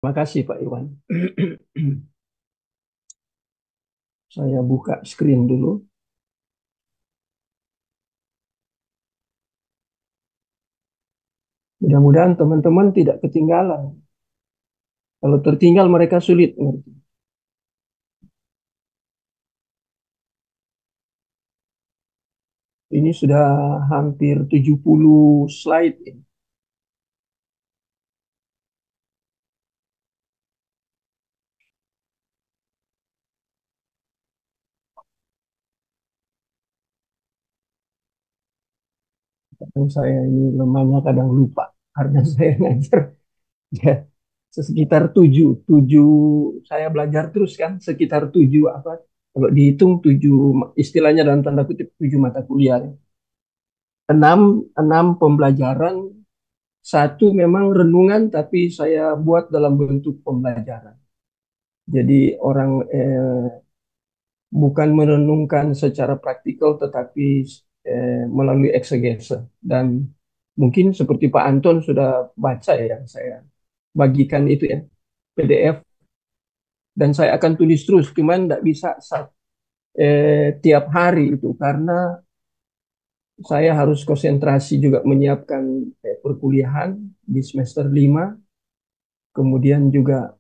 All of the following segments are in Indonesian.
Terima kasih Pak Iwan. Saya buka screen dulu. Mudah-mudahan teman-teman tidak ketinggalan. Kalau tertinggal mereka sulit ngerti. Ini sudah hampir 70 slide ini. Kadang saya ini lemahnya kadang lupa karena saya ngajar ya, sekitar tujuh saya belajar terus kan sekitar tujuh apa kalau dihitung tujuh istilahnya dalam tanda kutip tujuh mata kuliah. Enam pembelajaran, satu memang renungan tapi saya buat dalam bentuk pembelajaran. Jadi orang bukan merenungkan secara praktikal tetapi melalui eksegese. Dan mungkin seperti Pak Anton sudah baca ya yang saya bagikan itu ya, PDF. Dan saya akan tulis terus, cuman tidak bisa tiap hari itu karena saya harus konsentrasi juga menyiapkan perkuliahan di semester 5, kemudian juga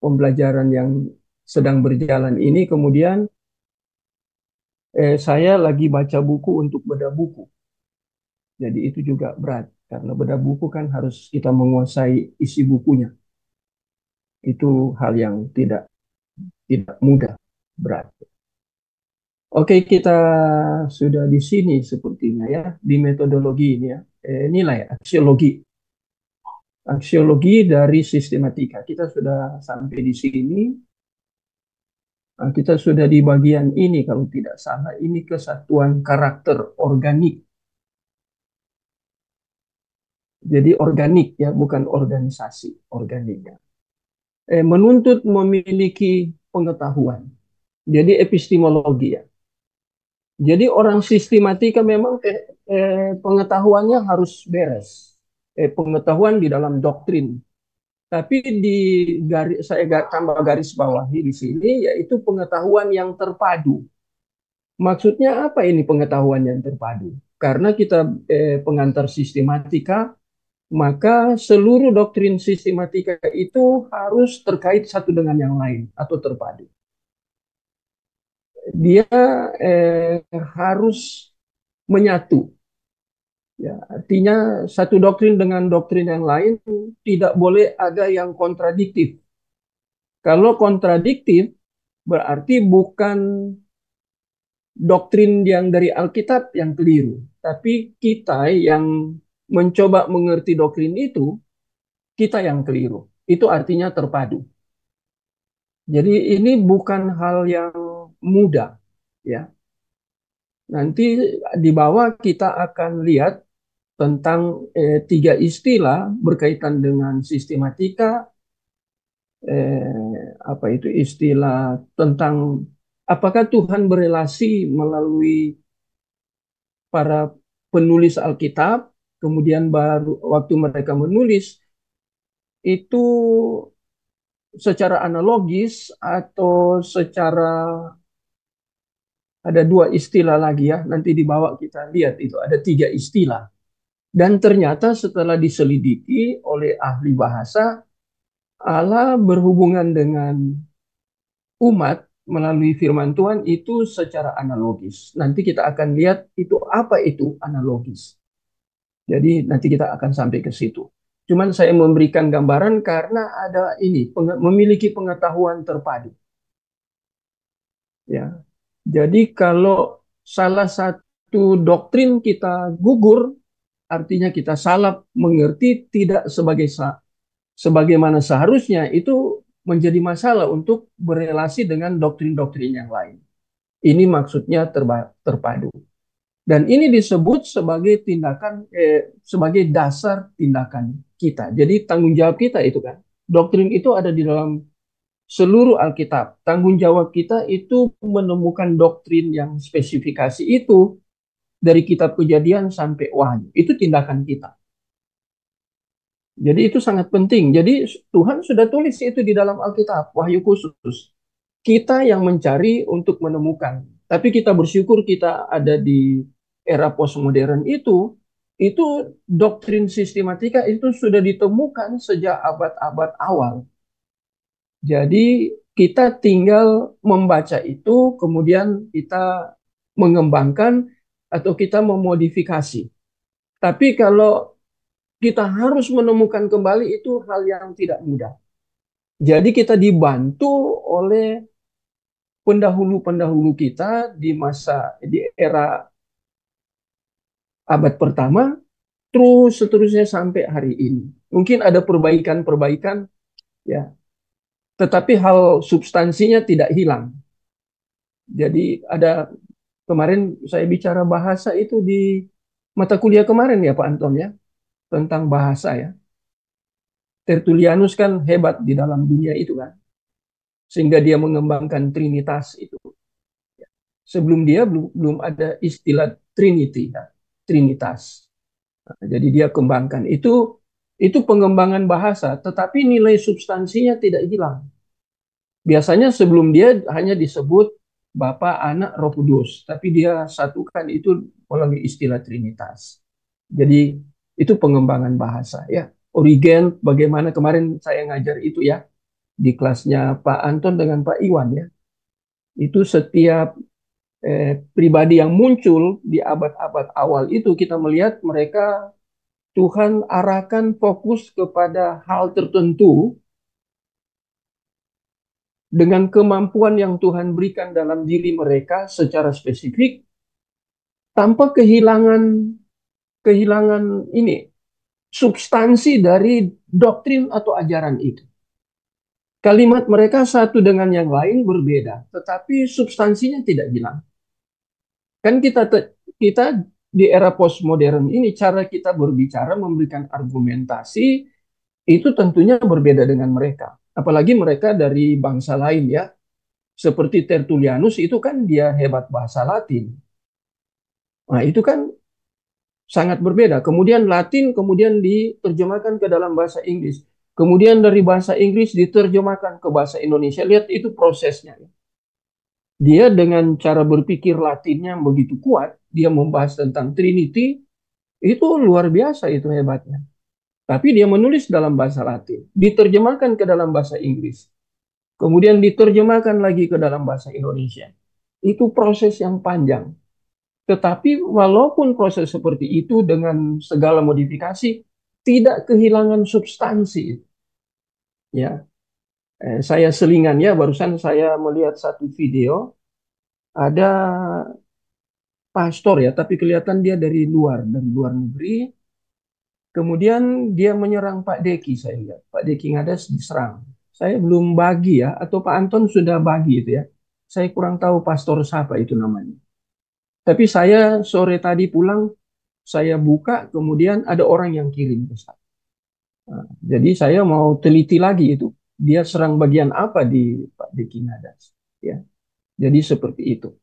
pembelajaran yang sedang berjalan ini, kemudian saya lagi baca buku untuk bedah buku. Jadi itu juga berat karena bedah buku kan harus kita menguasai isi bukunya. Itu hal yang tidak tidak mudah, berat. Oke, kita sudah di sini sepertinya ya di metodologi ini ya. Nilai aksiologi. Aksiologi dari sistematika. Kita sudah sampai di sini. Nah, kita sudah di bagian ini kalau tidak salah. Ini kesatuan karakter organik. Jadi organik ya, bukan organisasi, organik. Menuntut memiliki pengetahuan. Jadi epistemologi ya. Jadi orang sistematika memang pengetahuannya harus beres. Pengetahuan di dalam doktrin. Tapi di saya tambah garis bawahi di sini yaitu pengetahuan yang terpadu. Maksudnya apa ini pengetahuan yang terpadu? Karena kita pengantar sistematika, maka seluruh doktrin sistematika itu harus terkait satu dengan yang lain atau terpadu. Dia harus menyatu. Ya, artinya satu doktrin dengan doktrin yang lain tidak boleh ada yang kontradiktif. Kalau kontradiktif berarti bukan doktrin yang dari Alkitab yang keliru, tapi kita yang mencoba mengerti doktrin itu, kita yang keliru. Itu artinya terpadu. Jadi ini bukan hal yang mudah, ya. Nanti di bawah kita akan lihat tentang tiga istilah berkaitan dengan sistematika, apa itu istilah tentang apakah Tuhan berelasi melalui para penulis Alkitab, kemudian baru waktu mereka menulis itu secara analogis atau secara ada dua istilah lagi ya, nanti di bawah kita lihat itu ada tiga istilah. Dan ternyata setelah diselidiki oleh ahli bahasa, Allah berhubungan dengan umat melalui firman Tuhan itu secara analogis. Nanti kita akan lihat itu apa itu analogis. Jadi nanti kita akan sampai ke situ. Cuman saya memberikan gambaran karena ada ini memiliki pengetahuan terpadu. Ya, jadi kalau salah satu doktrin kita gugur, artinya kita salah mengerti tidak sebagaimana seharusnya, itu menjadi masalah untuk berelasi dengan doktrin-doktrin yang lain. Ini maksudnya terpadu. Dan ini disebut sebagai tindakan, sebagai dasar tindakan kita. Jadi tanggung jawab kita itu kan. Doktrin itu ada di dalam seluruh Alkitab. Tanggung jawab kita itu menemukan doktrin yang spesifikasi itu dari kitab Kejadian sampai Wahyu. Itu tindakan kita. Jadi itu sangat penting. Jadi Tuhan sudah tulis itu di dalam Alkitab, wahyu khusus. Kita yang mencari untuk menemukan. Tapi kita bersyukur kita ada di era postmodern itu doktrin sistematika itu sudah ditemukan sejak abad-abad awal. Jadi kita tinggal membaca itu, kemudian kita mengembangkan atau kita memodifikasi. Tapi kalau kita harus menemukan kembali itu hal yang tidak mudah. Jadi kita dibantu oleh pendahulu-pendahulu kita di era abad pertama, terus seterusnya sampai hari ini. Mungkin ada perbaikan-perbaikan, ya, tetapi hal substansinya tidak hilang. Jadi ada kemarin saya bicara bahasa itu di mata kuliah kemarin ya Pak Anton ya, tentang bahasa ya. Tertullianus kan hebat di dalam dunia itu kan, sehingga dia mengembangkan Trinitas itu. Sebelum dia belum ada istilah Trinity ya, Trinitas. Nah, jadi dia kembangkan itu pengembangan bahasa, tetapi nilai substansinya tidak hilang. Biasanya sebelum dia hanya disebut Bapa, Anak, Roh Kudus, tapi dia satukan itu melalui istilah Trinitas. Jadi itu pengembangan bahasa ya. Origen bagaimana kemarin saya ngajar itu ya di kelasnya Pak Anton dengan Pak Iwan ya. Itu setiap pribadi yang muncul di abad-abad awal itu kita melihat mereka Tuhan arahkan fokus kepada hal tertentu dengan kemampuan yang Tuhan berikan dalam diri mereka secara spesifik tanpa kehilangan kehilangan ini substansi dari doktrin atau ajaran itu. Kalimat mereka satu dengan yang lain berbeda, tetapi substansinya tidak hilang. Kan kita di era postmodern ini cara kita berbicara memberikan argumentasi itu tentunya berbeda dengan mereka. Apalagi mereka dari bangsa lain ya. Seperti Tertullianus itu kan dia hebat bahasa Latin. Nah, itu kan sangat berbeda. Kemudian Latin kemudian diterjemahkan ke dalam bahasa Inggris. Kemudian dari bahasa Inggris diterjemahkan ke bahasa Indonesia. Lihat itu prosesnya. Dia dengan cara berpikir Latinnya begitu kuat, dia membahas tentang Trinity, itu luar biasa itu hebatnya. Tapi dia menulis dalam bahasa Latin, diterjemahkan ke dalam bahasa Inggris. Kemudian diterjemahkan lagi ke dalam bahasa Indonesia. Itu proses yang panjang. Tetapi walaupun proses seperti itu dengan segala modifikasi, tidak kehilangan substansi. Ya, saya selingan ya, barusan saya melihat satu video, ada pastor ya, tapi kelihatan dia dari luar negeri. Kemudian dia menyerang Pak Deki, saya lihat. Pak Deki Ngadas diserang. Saya belum bagi ya, atau Pak Anton sudah bagi itu ya. Saya kurang tahu pastor siapa itu namanya. Tapi saya sore tadi pulang, saya buka, kemudian ada orang yang kirim ke saya. Nah, jadi saya mau teliti lagi itu. Dia serang bagian apa di Pak Deki Ngadas. Ya, jadi seperti itu.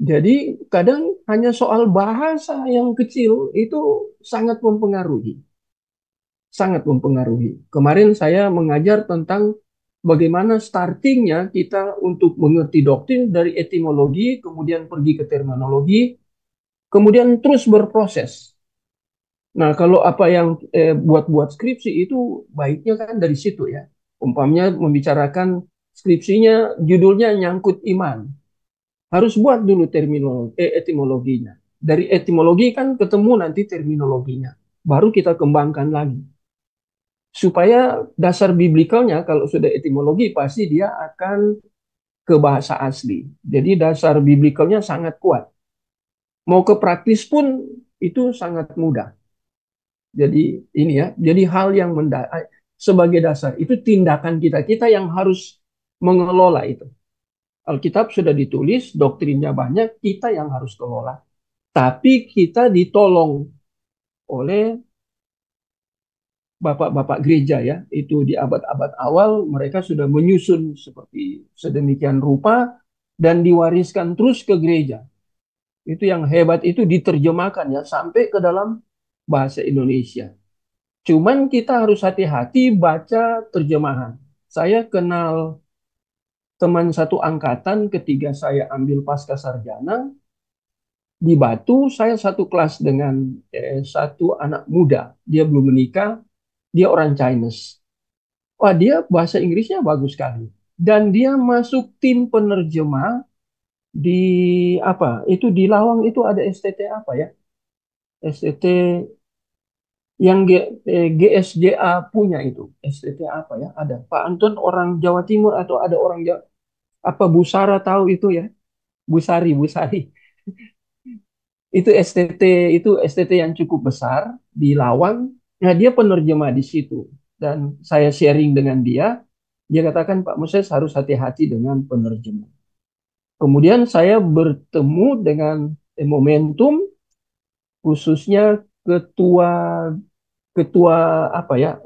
Jadi kadang hanya soal bahasa yang kecil itu sangat mempengaruhi. Sangat mempengaruhi. Kemarin saya mengajar tentang bagaimana startingnya kita untuk mengerti doktrin dari etimologi, kemudian pergi ke terminologi, kemudian terus berproses. Nah, kalau apa yang buat-buat skripsi itu baiknya kan dari situ ya. Umpamanya membicarakan skripsinya judulnya nyangkut iman. Harus buat dulu etimologinya. Dari etimologi kan ketemu nanti terminologinya. Baru kita kembangkan lagi. Supaya dasar biblikalnya kalau sudah etimologi pasti dia akan ke bahasa asli. Jadi dasar biblikalnya sangat kuat. Mau ke praktis pun itu sangat mudah. Jadi ini ya, jadi hal yang sebagai dasar itu tindakan kita yang harus mengelola itu. Alkitab sudah ditulis, doktrinnya banyak, kita yang harus kelola. Tapi kita ditolong oleh bapak-bapak gereja ya, itu di abad-abad awal mereka sudah menyusun seperti sedemikian rupa dan diwariskan terus ke gereja. Itu yang hebat itu diterjemahkan ya sampai ke dalam bahasa Indonesia. Cuman kita harus hati-hati baca terjemahan. Saya kenal teman satu angkatan ketika saya ambil pasca sarjana di Batu. Saya satu kelas dengan satu anak muda. Dia belum menikah, dia orang Chinese. Wah, dia bahasa Inggrisnya bagus sekali. Dan dia masuk tim penerjemah di apa? Itu di Lawang itu ada STT apa ya? STT yang GSJA punya itu. STT apa ya? Ada. Pak Anton orang Jawa Timur atau ada orang Jawa, apa Busara tahu itu ya? Busari, Busari. Itu STT itu STT yang cukup besar di Lawang. Nah, dia penerjemah di situ. Dan saya sharing dengan dia, dia katakan Pak Moses harus hati-hati dengan penerjemah. Kemudian saya bertemu dengan Momentum, khususnya ketua ketua apa ya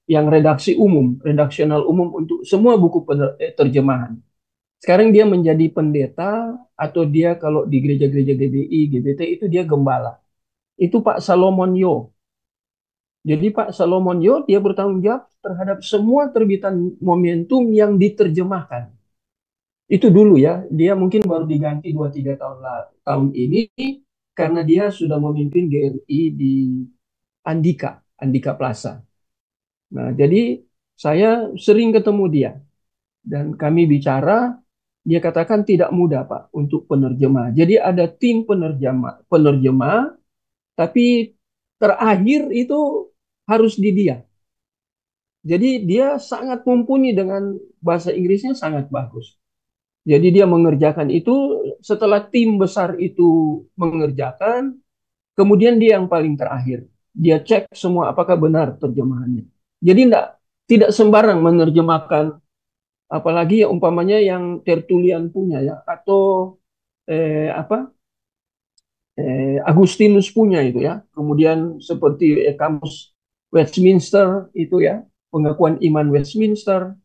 yang redaksi umum, redaksional umum untuk semua buku terjemahan. Sekarang dia menjadi pendeta atau dia kalau di gereja-gereja GBI, GBT itu dia gembala. Itu Pak Salomon Yo. Jadi Pak Salomon Yo dia bertanggung jawab terhadap semua terbitan Momentum yang diterjemahkan. Itu dulu ya, dia mungkin baru diganti 2-3 tahun ini karena dia sudah memimpin GRI di Andika, Andika Plaza. Nah, jadi saya sering ketemu dia dan kami bicara, dia katakan tidak mudah Pak untuk penerjemah. Jadi ada tim penerjemah, tapi terakhir itu harus di dia. Jadi dia sangat mumpuni dengan bahasa Inggrisnya sangat bagus. Jadi dia mengerjakan itu setelah tim besar itu mengerjakan, kemudian dia yang paling terakhir. Dia cek semua apakah benar terjemahannya. Jadi tidak sembarang menerjemahkan apalagi ya umpamanya yang Tertullian punya ya atau apa Agustinus punya itu ya. Kemudian seperti kamus Westminster itu ya, pengakuan iman Westminster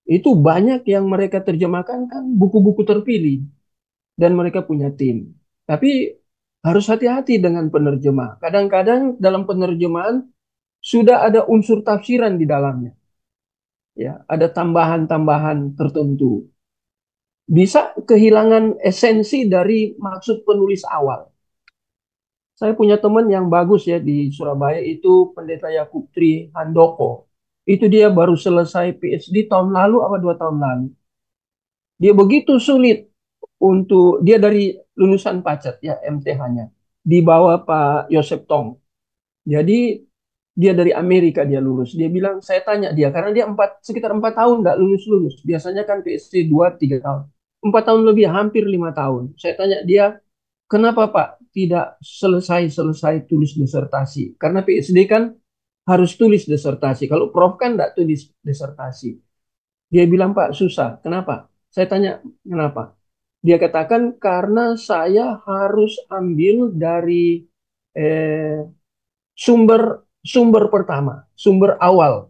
itu banyak yang mereka terjemahkan kan buku-buku terpilih dan mereka punya tim. Tapi harus hati-hati dengan penerjemah. Kadang-kadang dalam penerjemahan sudah ada unsur tafsiran di dalamnya. Ya, ada tambahan-tambahan tertentu. Bisa kehilangan esensi dari maksud penulis awal. Saya punya teman yang bagus ya di Surabaya itu Pendeta Yakub Tri Handoko. Itu dia baru selesai PhD tahun lalu apa 2 tahun lalu. Dia begitu sulit untuk dia dari lulusan Pacet ya MTH-nya di bawah Pak Yosep Tong. Jadi dia dari Amerika dia lulus. Dia bilang saya tanya dia karena dia sekitar 4 tahun nggak lulus. Biasanya kan PhD 2-3 tahun. 4 tahun lebih hampir 5 tahun. Saya tanya dia kenapa Pak tidak selesai tulis disertasi? Karena PhD kan harus tulis disertasi. Kalau Prof kan nggak tulis disertasi. Dia bilang Pak susah. Kenapa? Saya tanya kenapa? Dia katakan karena saya harus ambil dari eh, sumber sumber pertama, sumber awal.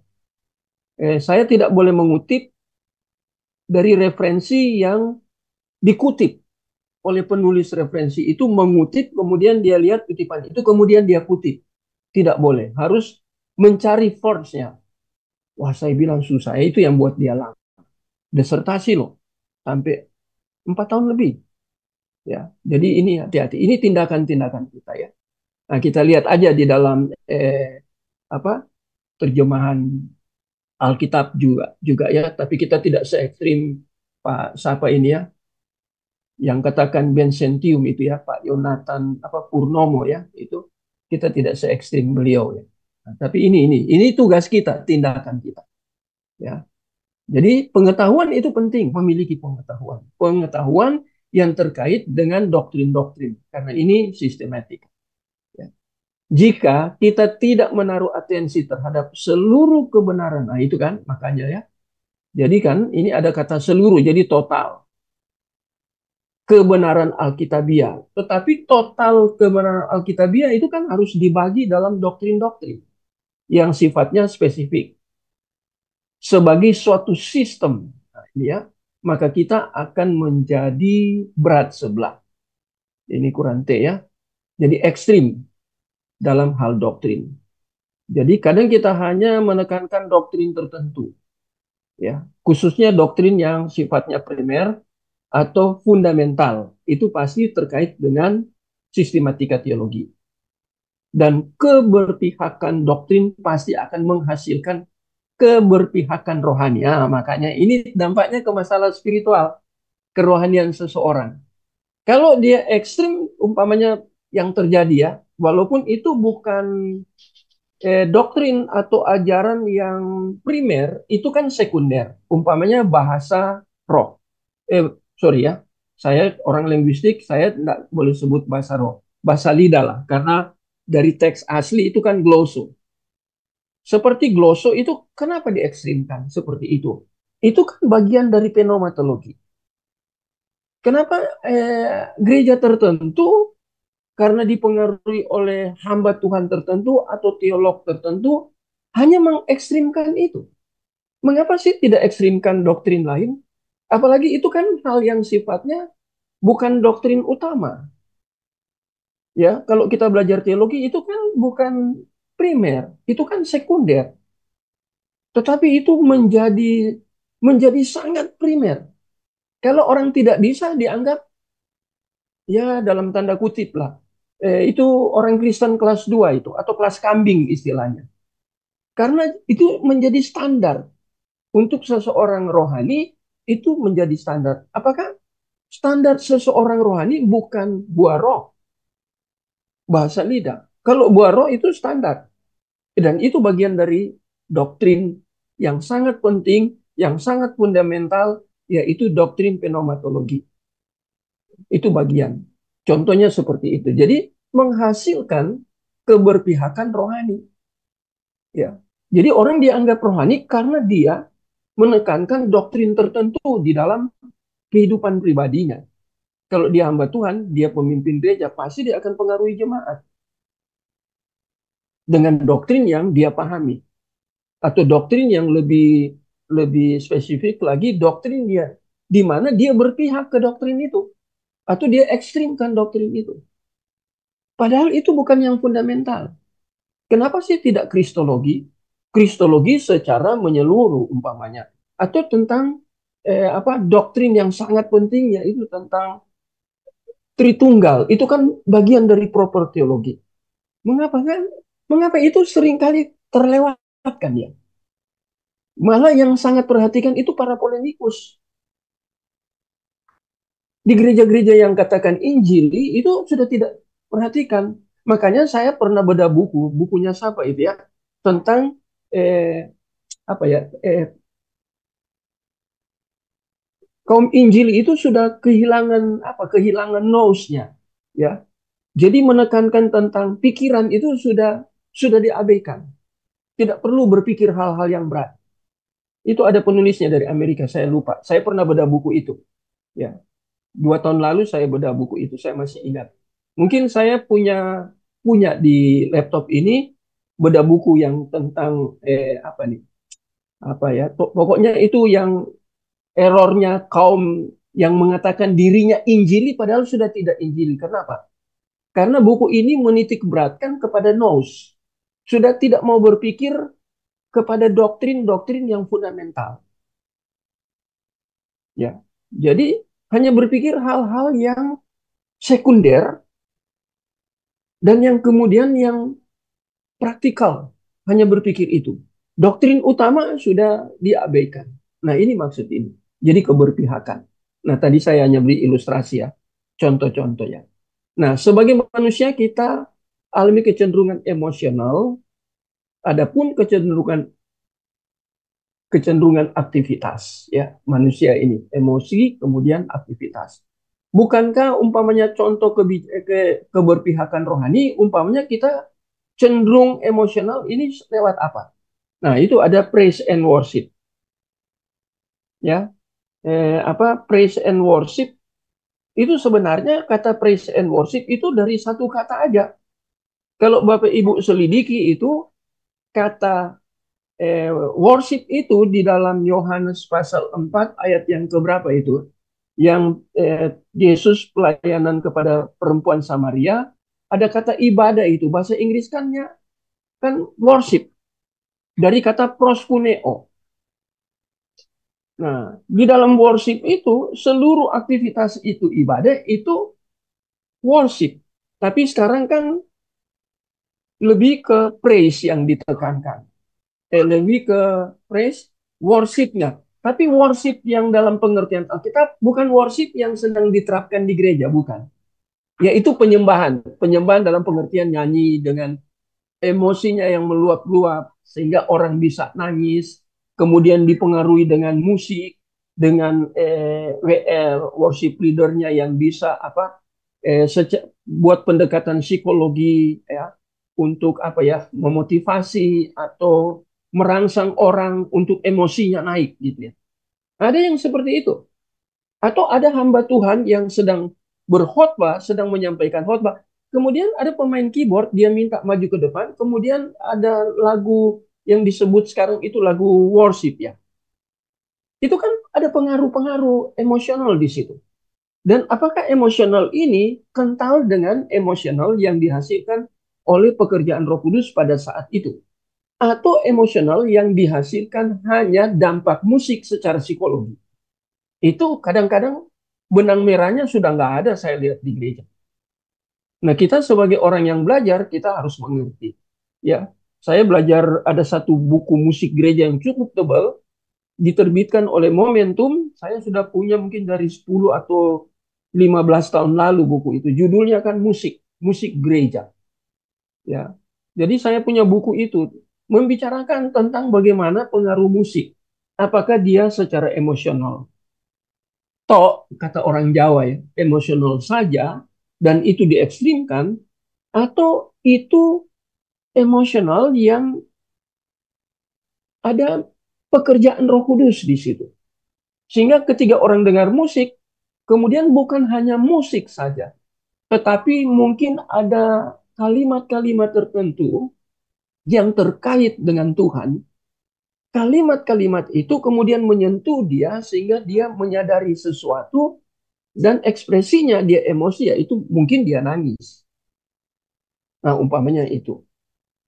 Saya tidak boleh mengutip dari referensi yang dikutip oleh penulis referensi itu mengutip, kemudian dia lihat kutipan itu, kemudian dia kutip. Tidak boleh, harus mencari source-nya. Wah, saya bilang susah. Itu yang buat dia lama. Disertasi loh, sampai 4 tahun lebih. Ya, jadi ini hati-hati. Ini tindakan-tindakan kita ya. Nah, kita lihat aja di dalam apa terjemahan Alkitab juga ya. Tapi kita tidak se ekstrim Pak siapa ini ya, yang katakan Bensentium itu ya, Pak Yonatan apa Purnomo ya, itu kita tidak se ekstrim beliau ya. Nah, tapi ini tugas kita, tindakan kita ya. Jadi pengetahuan itu penting, memiliki pengetahuan. Pengetahuan yang terkait dengan doktrin-doktrin. Karena ini sistematik. Ya. Jika kita tidak menaruh atensi terhadap seluruh kebenaran, nah itu kan makanya ya. Jadi kan ini ada kata seluruh, jadi total. Kebenaran Alkitabiah. Tetapi total kebenaran Alkitabiah itu kan harus dibagi dalam doktrin-doktrin yang sifatnya spesifik sebagai suatu sistem. Nah, ini ya, maka kita akan menjadi berat sebelah. Ini kurang T ya. Jadi ekstrim dalam hal doktrin. Jadi kadang kita hanya menekankan doktrin tertentu, ya, khususnya doktrin yang sifatnya primer atau fundamental. Itu pasti terkait dengan sistematika teologi. Dan keberpihakan doktrin pasti akan menghasilkan keberpihakan rohani. Nah, makanya ini dampaknya ke masalah spiritual, kerohanian seseorang. Kalau dia ekstrim, umpamanya yang terjadi ya, walaupun itu bukan doktrin atau ajaran yang primer, itu kan sekunder. Umpamanya bahasa roh. Eh, sorry ya, saya orang linguistik, saya tidak boleh sebut bahasa roh. Bahasa lidah lah, karena dari teks asli itu kan gloso. Seperti gloso itu kenapa diekstrimkan seperti itu? Itu kan bagian dari pneumatologi. Kenapa gereja tertentu karena dipengaruhi oleh hamba Tuhan tertentu atau teolog tertentu hanya mengekstrimkan itu? Mengapa sih tidak ekstrimkan doktrin lain? Apalagi itu kan hal yang sifatnya bukan doktrin utama. Ya, kalau kita belajar teologi itu kan bukan primer, itu kan sekunder. Tetapi itu menjadi sangat primer. Kalau orang tidak bisa dianggap ya dalam tanda kutip lah. Itu orang Kristen kelas 2 itu atau kelas kambing istilahnya. Karena itu menjadi standar untuk seseorang rohani itu menjadi standar. Apakah standar seseorang rohani bukan buah roh, bahasa lidah? Kalau buah roh itu standar dan itu bagian dari doktrin yang sangat penting, yang sangat fundamental, yaitu doktrin pneumatologi. Itu bagian. Contohnya seperti itu. Jadi menghasilkan keberpihakan rohani. Ya. Jadi orang dianggap rohani karena dia menekankan doktrin tertentu di dalam kehidupan pribadinya. Kalau dia hamba Tuhan, dia pemimpin gereja, pasti dia akan pengaruhi jemaat dengan doktrin yang dia pahami atau doktrin yang lebih lebih spesifik lagi doktrin dia di mana dia berpihak ke doktrin itu atau dia ekstrimkan doktrin itu. Padahal itu bukan yang fundamental. Kenapa sih tidak kristologi? Kristologi secara menyeluruh umpamanya atau tentang apa doktrin yang sangat penting yaitu tentang Tritunggal. Itu kan bagian dari proper teologi. Mengapa kan? Mengapa itu seringkali terlewatkan ya? Malah yang sangat perhatikan itu para polemikus. Di gereja-gereja yang katakan Injili itu sudah tidak perhatikan. Makanya saya pernah bedah buku, bukunya siapa itu ya, tentang apa ya, kaum Injili itu sudah kehilangan apa, kehilangan nous-nya, ya. Jadi menekankan tentang pikiran itu sudah diabaikan. Tidak perlu berpikir hal-hal yang berat. Itu ada penulisnya dari Amerika, saya lupa. Saya pernah bedah buku itu. Ya, 2 tahun lalu saya bedah buku itu, saya masih ingat. Mungkin saya punya punya di laptop ini bedah buku yang tentang apa nih? Apa ya? Pokoknya itu yang errornya kaum yang mengatakan dirinya Injili padahal sudah tidak Injili. Kenapa? Karena buku ini menitik beratkan kepada nous. Sudah tidak mau berpikir kepada doktrin-doktrin yang fundamental. Ya. Jadi hanya berpikir hal-hal yang sekunder dan yang kemudian yang praktikal. Hanya berpikir itu. Doktrin utama sudah diabaikan. Nah, ini maksud ini. Jadi keberpihakan. Nah, tadi saya hanya beri ilustrasi ya. Contoh-contoh ya. Nah, sebagai manusia kita alami kecenderungan emosional, adapun kecenderungan aktivitas ya manusia ini emosi kemudian aktivitas. Bukankah umpamanya contoh keberpihakan rohani umpamanya kita cenderung emosional ini lewat apa? Nah, itu ada praise and worship ya. Apa praise and worship itu sebenarnya kata praise and worship itu dari satu kata aja. Kalau Bapak Ibu selidiki itu kata worship itu di dalam Yohanes pasal 4 ayat yang keberapa itu? Yang Yesus pelayanan kepada perempuan Samaria, ada kata ibadah itu. Bahasa Inggris kan ya, kan worship dari kata proskuneo. Nah, di dalam worship itu seluruh aktivitas itu ibadah itu worship. Tapi sekarang kan lebih ke praise yang ditekankan. Lebih ke praise worshipnya. Tapi worship yang dalam pengertian Alkitab bukan worship yang sedang diterapkan di gereja, bukan. Yaitu penyembahan. Penyembahan dalam pengertian nyanyi dengan emosinya yang meluap-luap sehingga orang bisa nangis, kemudian dipengaruhi dengan musik, dengan WL worship leadernya yang bisa buat pendekatan psikologi ya untuk apa ya memotivasi atau merangsang orang untuk emosinya naik gitu ya. Ada yang seperti itu. Atau ada hamba Tuhan yang sedang berkhotbah, sedang menyampaikan khotbah. Kemudian ada pemain keyboard, dia minta maju ke depan. Kemudian ada lagu yang disebut sekarang itu lagu worship ya. Itu kan ada pengaruh-pengaruh emosional di situ. Dan apakah emosional ini kental dengan emosional yang dihasilkan oleh pekerjaan Roh Kudus pada saat itu? Atau emosional yang dihasilkan hanya dampak musik secara psikologi? Itu kadang-kadang benang merahnya sudah nggak ada saya lihat di gereja. Nah, kita sebagai orang yang belajar, kita harus mengerti. Ya, saya belajar ada satu buku musik gereja yang cukup tebal, diterbitkan oleh Momentum. Saya sudah punya mungkin dari 10 atau 15 tahun lalu buku itu. Judulnya kan musik, musik gereja. Ya, jadi saya punya buku itu membicarakan tentang bagaimana pengaruh musik. Apakah dia secara emosional kata orang Jawa ya, emosional saja dan itu diekstrimkan atau itu emosional yang ada pekerjaan Roh Kudus di situ. Sehingga ketika orang dengar musik, kemudian bukan hanya musik saja, tetapi mungkin ada kalimat-kalimat tertentu yang terkait dengan Tuhan. Kalimat-kalimat itu kemudian menyentuh dia sehingga dia menyadari sesuatu dan ekspresinya dia emosi ya itu mungkin dia nangis. Nah, umpamanya itu.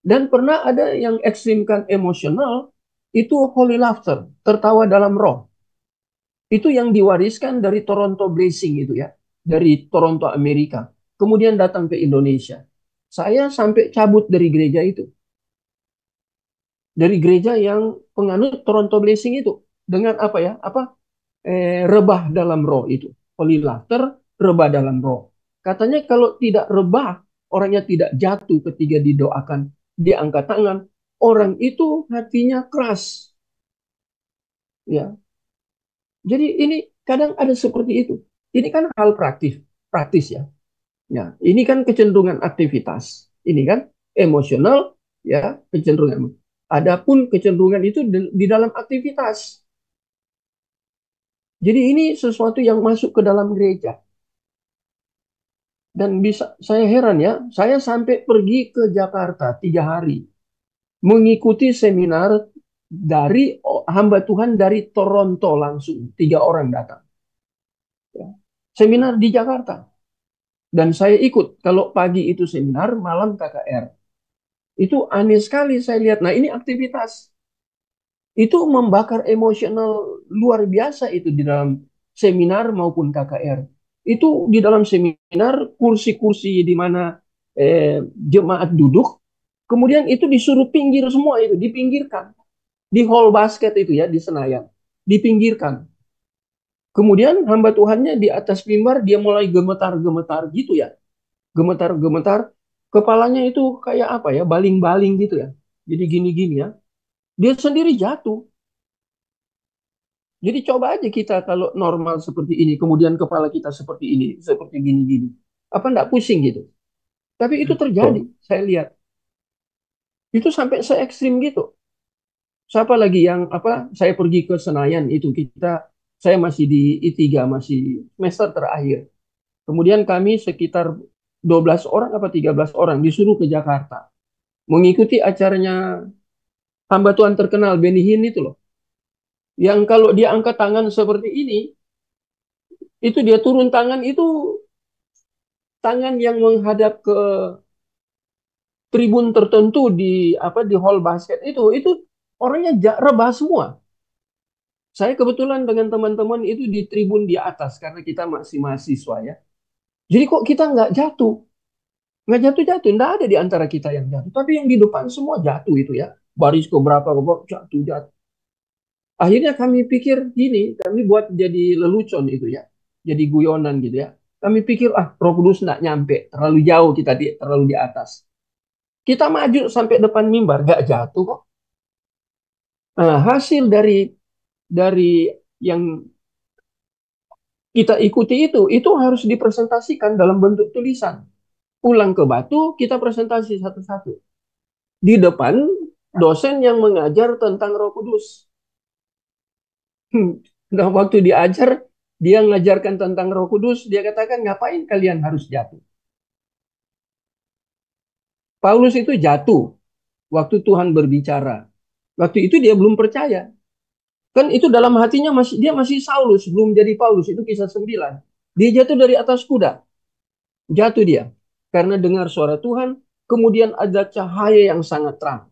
Dan pernah ada yang ekstrimkan emosional itu holy laughter, tertawa dalam roh. Itu yang diwariskan dari Toronto Blessing itu ya, dari Toronto Amerika. Kemudian datang ke Indonesia. Saya sampai cabut dari gereja itu. Dari gereja yang penganut Toronto Blessing itu dengan apa ya? Rebah dalam roh itu. Holy laughter, rebah dalam roh. Katanya kalau tidak rebah, orangnya tidak jatuh ketika didoakan, dia angkat tangan, orang itu hatinya keras. Ya, jadi ini kadang ada seperti itu. Ini kan hal praktis, praktis ya. Ya, ini kan kecenderungan aktivitas. Ini kan emosional, ya kecenderungan. Adapun kecenderungan itu di dalam aktivitas. Jadi ini sesuatu yang masuk ke dalam gereja. Dan bisa saya heran ya, saya sampai pergi ke Jakarta 3 hari mengikuti seminar dari hamba Tuhan dari Toronto langsung 3 orang datang. Ya. Seminar di Jakarta dan saya ikut. Kalau pagi itu seminar, malam KKR. Itu aneh sekali saya lihat. Nah ini aktivitas itu membakar emosional luar biasa itu di dalam seminar maupun KKR. Itu di dalam seminar kursi-kursi di mana jemaat duduk, kemudian itu disuruh pinggir semua itu, dipinggirkan. Di hall basket itu ya, di Senayan. Dipinggirkan. Kemudian hamba Tuhannya di atas mimbar dia mulai gemetar-gemetar gitu ya. Gemetar-gemetar. Kepalanya itu kayak apa ya, baling-baling gitu ya. Jadi gini-gini ya. Dia sendiri jatuh. Jadi coba aja kita kalau normal seperti ini, kemudian kepala kita seperti ini, seperti gini-gini. Apa enggak pusing gitu? Tapi itu terjadi, Betul. saya lihat. Itu sampai se ekstrim gitu. Siapa lagi yang saya pergi ke Senayan itu saya masih di I3 masih semester terakhir. Kemudian kami sekitar 12 orang apa 13 orang disuruh ke Jakarta mengikuti acaranya hamba Tuhan terkenal Benny Hinn itu loh. Yang kalau dia angkat tangan seperti ini, itu dia turun tangan itu tangan yang menghadap ke tribun tertentu di hall basket itu orangnya rebah semua. Saya kebetulan dengan teman-teman itu di tribun di atas karena kita masih mahasiswa ya. Jadi kok kita nggak jatuh-jatuh, nggak ada di antara kita yang jatuh. Tapi yang di depan semua jatuh itu ya. Baris ke berapa jatuh jatuh. Akhirnya kami pikir gini, kami buat jadi lelucon itu ya, jadi guyonan gitu ya. Kami pikir Roh Kudus nggak nyampe, terlalu jauh kita terlalu di atas. Kita maju sampai depan mimbar, nggak jatuh kok. Nah, hasil dari yang kita ikuti itu harus dipresentasikan dalam bentuk tulisan. Pulang ke Batu, kita presentasi satu-satu. Di depan dosen yang mengajar tentang Roh Kudus. Nah, waktu diajar, dia ngajarkan tentang Roh Kudus, dia katakan, ngapain kalian harus jatuh? Paulus itu jatuh waktu Tuhan berbicara. Waktu itu dia belum percaya. Kan itu dalam hatinya dia masih Saulus, belum jadi Paulus. Itu kisah 9. Dia jatuh dari atas kuda. Jatuh dia. Karena dengar suara Tuhan, kemudian ada cahaya yang sangat terang.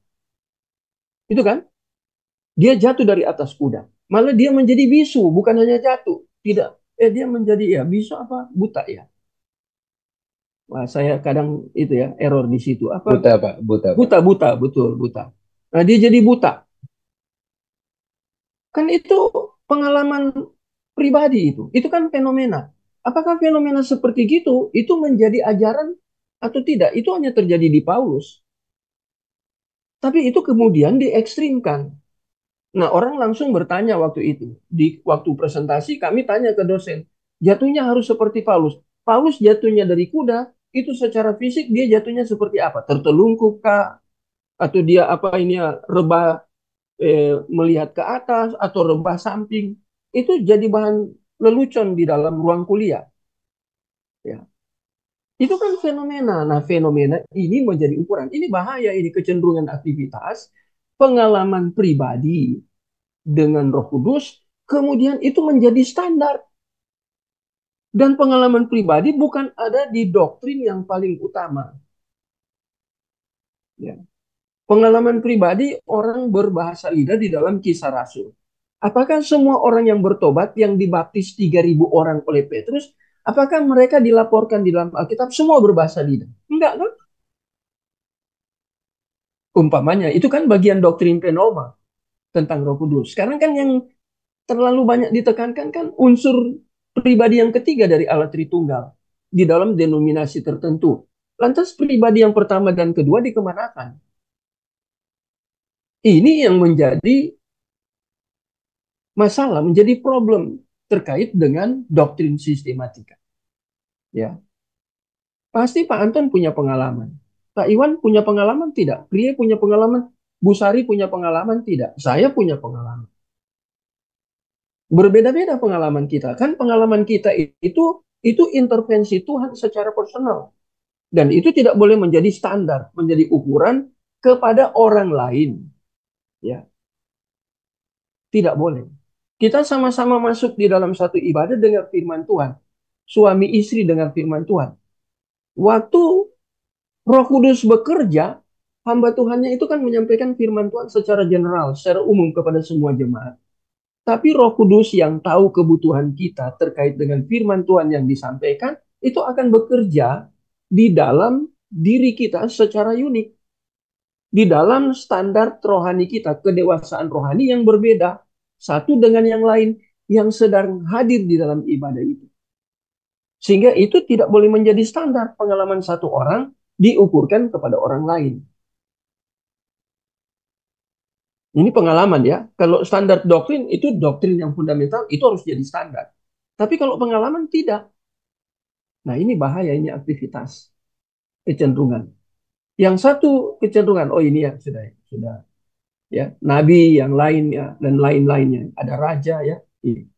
Itu kan? Dia jatuh dari atas kuda. Malah dia menjadi bisu, bukan hanya jatuh. Tidak. Dia menjadi ya bisu apa? Buta ya. Wah, saya kadang itu ya error di situ. Apa? Buta, Pak. Buta, Pak. Buta, buta, betul, buta. Nah, dia jadi buta. Kan itu pengalaman pribadi itu. Itu kan fenomena. Apakah fenomena seperti itu menjadi ajaran atau tidak? Itu hanya terjadi di Paulus. Tapi itu kemudian diekstrimkan. Nah, orang langsung bertanya waktu itu. Di waktu presentasi kami tanya ke dosen, jatuhnya harus seperti Paulus. Paulus jatuhnya dari kuda, itu secara fisik dia jatuhnya seperti apa? Tertelungkup kah? Atau dia apa ini ya, rebah melihat ke atas atau rebah samping? Itu jadi bahan lelucon di dalam ruang kuliah. Ya. Itu kan fenomena. Nah, fenomena ini menjadi ukuran. Ini bahaya, ini kecenderungan aktivitas, pengalaman pribadi dengan Roh Kudus, kemudian itu menjadi standar. Dan pengalaman pribadi bukan ada di doktrin yang paling utama. Ya. Pengalaman pribadi orang berbahasa lidah di dalam Kisah Rasul. Apakah semua orang yang bertobat yang dibaptis 3.000 orang oleh Petrus, apakah mereka dilaporkan di dalam Alkitab semua berbahasa lidah? Enggak kan? Umpamanya, itu kan bagian doktrin Penoma tentang Roh Kudus. Sekarang kan yang terlalu banyak ditekankan kan unsur pribadi yang ketiga dari Allah Tritunggal di dalam denominasi tertentu. Lantas pribadi yang pertama dan kedua dikemanakan? Ini yang menjadi masalah, menjadi problem terkait dengan doktrin sistematika. Ya, pasti Pak Anton punya pengalaman. Pak Iwan punya pengalaman tidak? Pria punya pengalaman? Bu Sari punya pengalaman tidak? Saya punya pengalaman. Berbeda-beda pengalaman kita. Kan pengalaman kita itu intervensi Tuhan secara personal. Dan itu tidak boleh menjadi standar, menjadi ukuran kepada orang lain. Ya, tidak boleh. Kita sama-sama masuk di dalam satu ibadah dengan firman Tuhan. Suami istri dengan firman Tuhan. Waktu Roh Kudus bekerja, hamba Tuhannya itu kan menyampaikan firman Tuhan secara general, secara umum kepada semua jemaat. Tapi Roh Kudus yang tahu kebutuhan kita terkait dengan firman Tuhan yang disampaikan, itu akan bekerja di dalam diri kita secara unik. Di dalam standar rohani kita, kedewasaan rohani yang berbeda. Satu dengan yang lain yang sedang hadir di dalam ibadah itu. Sehingga itu tidak boleh menjadi standar pengalaman satu orang diukurkan kepada orang lain. Ini pengalaman ya. Kalau standar doktrin itu doktrin yang fundamental itu harus jadi standar. Tapi kalau pengalaman tidak. Nah, ini bahaya, ini aktivitas kecenderungan. Yang satu kecenderungan, oh ini ya sudah ya, nabi yang lain ya dan lain-lainnya. Ada raja ya. Ini.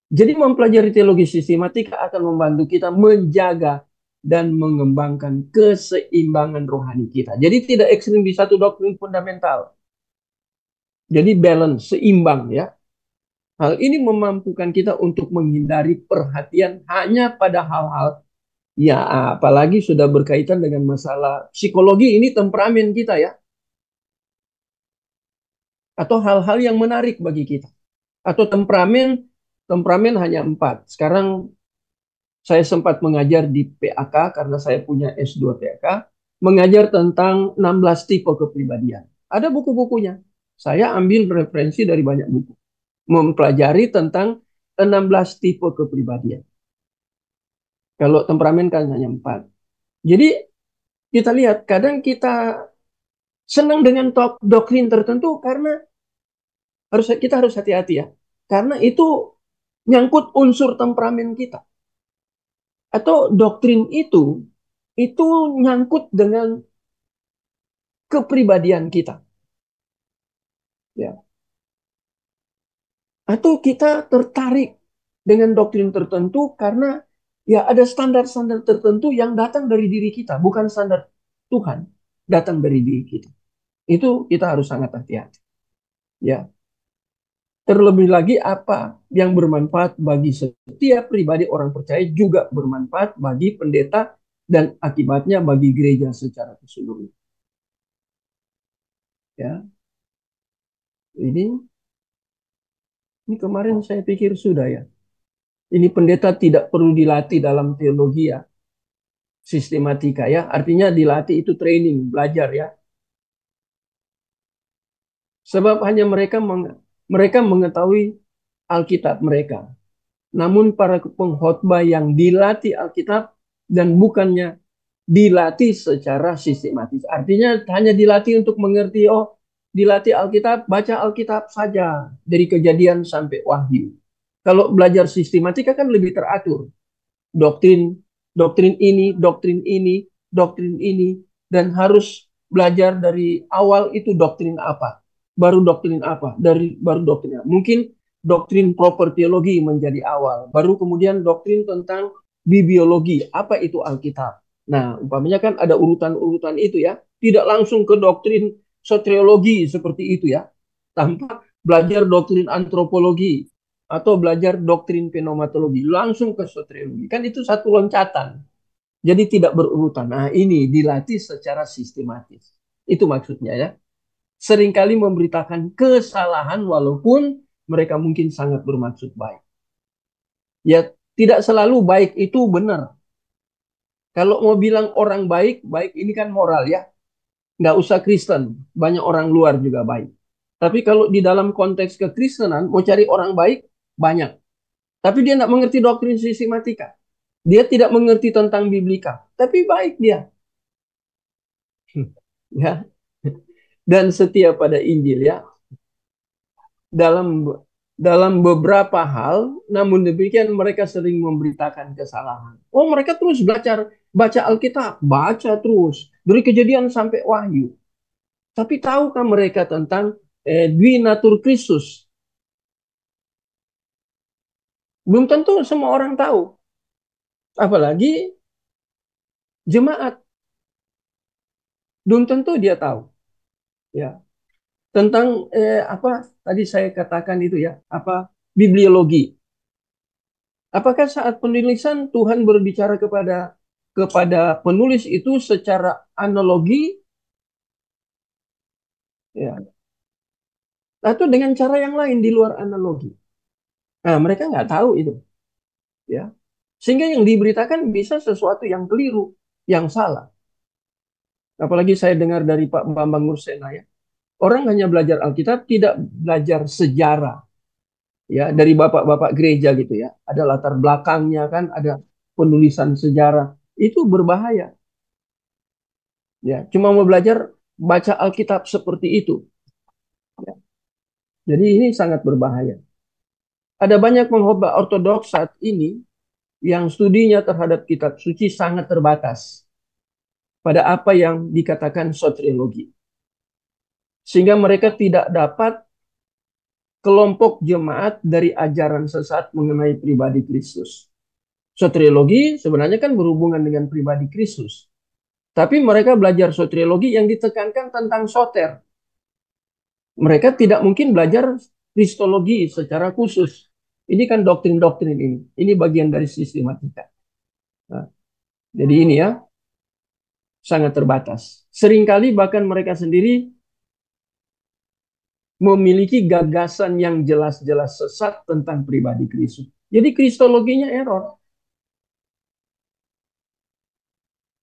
Jadi mempelajari teologi sistematika akan membantu kita menjaga dan mengembangkan keseimbangan rohani kita. Jadi tidak ekstrim di satu doktrin fundamental. Jadi balance, seimbang ya. Hal ini memampukan kita untuk menghindari perhatian hanya pada hal-hal Ya, apalagi sudah berkaitan dengan masalah psikologi, ini temperamen kita ya, atau hal-hal yang menarik bagi kita. Atau temperamen, temperamen hanya 4. Sekarang saya sempat mengajar di PAK karena saya punya S2 PAK, mengajar tentang 16 tipe kepribadian. Ada buku-bukunya. Saya ambil referensi dari banyak buku. Mempelajari tentang 16 tipe kepribadian. Kalau temperamen kan hanya 4. Jadi kita lihat, kadang kita senang dengan doktrin tertentu karena kita harus hati-hati ya. Karena itu nyangkut unsur temperamen kita. Atau doktrin itu nyangkut dengan kepribadian kita. Ya. Atau kita tertarik dengan doktrin tertentu karena ya ada standar-standar tertentu yang datang dari diri kita, bukan standar Tuhan, datang dari diri kita. Itu kita harus sangat hati-hati. Ya. Terlebih lagi apa yang bermanfaat bagi setiap pribadi orang percaya juga bermanfaat bagi pendeta dan akibatnya bagi gereja secara keseluruhan. Ya, ini kemarin saya pikir sudah ya. Ini pendeta tidak perlu dilatih dalam teologi ya, sistematika ya. Artinya dilatih itu training, belajar ya. Sebab hanya mereka mengetahui Alkitab mereka. Namun para pengkhotbah yang dilatih Alkitab dan bukannya dilatih secara sistematis. Artinya hanya dilatih untuk mengerti, oh dilatih Alkitab, baca Alkitab saja dari Kejadian sampai Wahyu. Kalau belajar sistematika kan lebih teratur. Doktrin, doktrin ini, doktrin ini, doktrin ini, dan harus belajar dari awal itu doktrin apa, baru doktrin apa, baru doktrin apa. Mungkin doktrin proper teologi menjadi awal, baru kemudian doktrin tentang bibliologi, apa itu Alkitab. Nah, umpamanya kan ada urutan-urutan itu ya, tidak langsung ke doktrin soteriologi seperti itu ya, tanpa belajar doktrin antropologi, atau belajar doktrin pneumatologi langsung ke soteriologi. Kan itu satu loncatan. Jadi tidak berurutan. Nah, ini dilatih secara sistematis. Itu maksudnya ya. Seringkali memberitakan kesalahan walaupun mereka mungkin sangat bermaksud baik. Ya, tidak selalu baik itu benar. Kalau mau bilang orang baik, baik ini kan moral ya. Nggak usah Kristen, banyak orang luar juga baik. Tapi kalau di dalam konteks kekristenan, mau cari orang baik, banyak. Tapi dia tidak mengerti doktrin sistematika. Dia tidak mengerti tentang biblika. Tapi baik dia. Ya. Dan setia pada Injil ya. Dalam dalam beberapa hal, namun demikian mereka sering memberitakan kesalahan. Oh, mereka terus baca Alkitab, baca terus dari Kejadian sampai Wahyu. Tapi tahukah mereka tentang Dwinatur Kristus? Belum tentu semua orang tahu. Apalagi jemaat, belum tentu dia tahu. Ya, tentang apa tadi saya katakan itu ya, apa bibliologi. Apakah saat penulisan Tuhan berbicara kepada penulis itu secara analogi ya, atau dengan cara yang lain di luar analogi? Nah, mereka nggak tahu itu ya. Sehingga yang diberitakan bisa sesuatu yang keliru, yang salah. Apalagi saya dengar dari Pak Bambang Nursena ya. Orang hanya belajar Alkitab, tidak belajar sejarah ya dari bapak-bapak gereja gitu ya. Ada latar belakangnya kan, ada penulisan sejarah. Itu berbahaya. Ya, cuma mau belajar baca Alkitab seperti itu. Ya. Jadi ini sangat berbahaya. Ada banyak pengkhotbah ortodoks saat ini yang studinya terhadap kitab suci sangat terbatas pada apa yang dikatakan soteriologi. Sehingga mereka tidak dapat kelompok jemaat dari ajaran sesat mengenai pribadi Kristus. Soteriologi sebenarnya kan berhubungan dengan pribadi Kristus. Tapi mereka belajar soteriologi yang ditekankan tentang soter. Mereka tidak mungkin belajar kristologi secara khusus. Ini kan doktrin-doktrin ini. Ini bagian dari sistematika. Nah, Jadi ini ya, sangat terbatas. Seringkali bahkan mereka sendiri memiliki gagasan yang jelas-jelas sesat tentang pribadi Kristus. Jadi kristologinya error.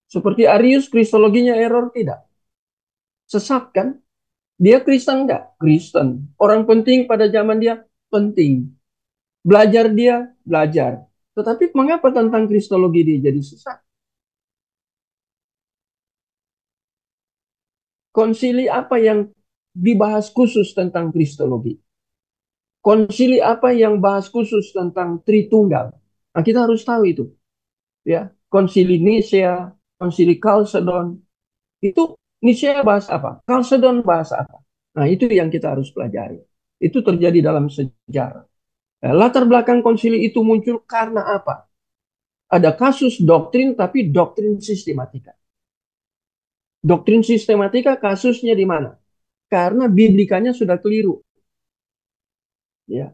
Seperti Arius, kristologinya error tidak. Sesat kan? Dia Kristen enggak? Kristen. Orang penting pada zaman dia penting. Belajar dia belajar. Tetapi mengapa tentang kristologi dia jadi sesat? Konsili apa yang dibahas khusus tentang kristologi? Konsili apa yang bahas khusus tentang Tritunggal? Nah, kita harus tahu itu, ya. Konsili Nicea, Konsili Chalcedon, itu Nicea bahas apa? Chalcedon bahas apa? Nah, itu yang kita harus pelajari. Itu terjadi dalam sejarah. Nah, latar belakang konsili itu muncul karena apa? Ada kasus doktrin, tapi doktrin sistematika. Doktrin sistematika kasusnya di mana? Karena biblikanya sudah keliru. Ya,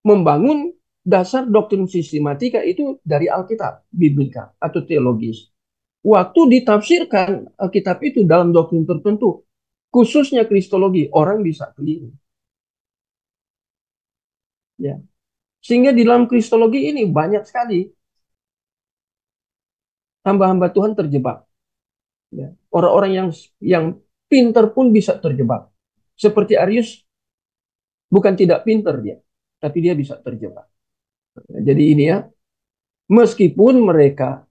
membangun dasar doktrin sistematika itu dari Alkitab, biblika atau teologis. Waktu ditafsirkan Alkitab itu dalam doktrin tertentu, khususnya kristologi, orang bisa keliru. Ya. Sehingga di dalam kristologi ini banyak sekali hamba-hamba Tuhan terjebak. Ya. Orang-orang yang pinter pun bisa terjebak. Seperti Arius, bukan tidak pinter dia, tapi dia bisa terjebak. Jadi ini ya, meskipun mereka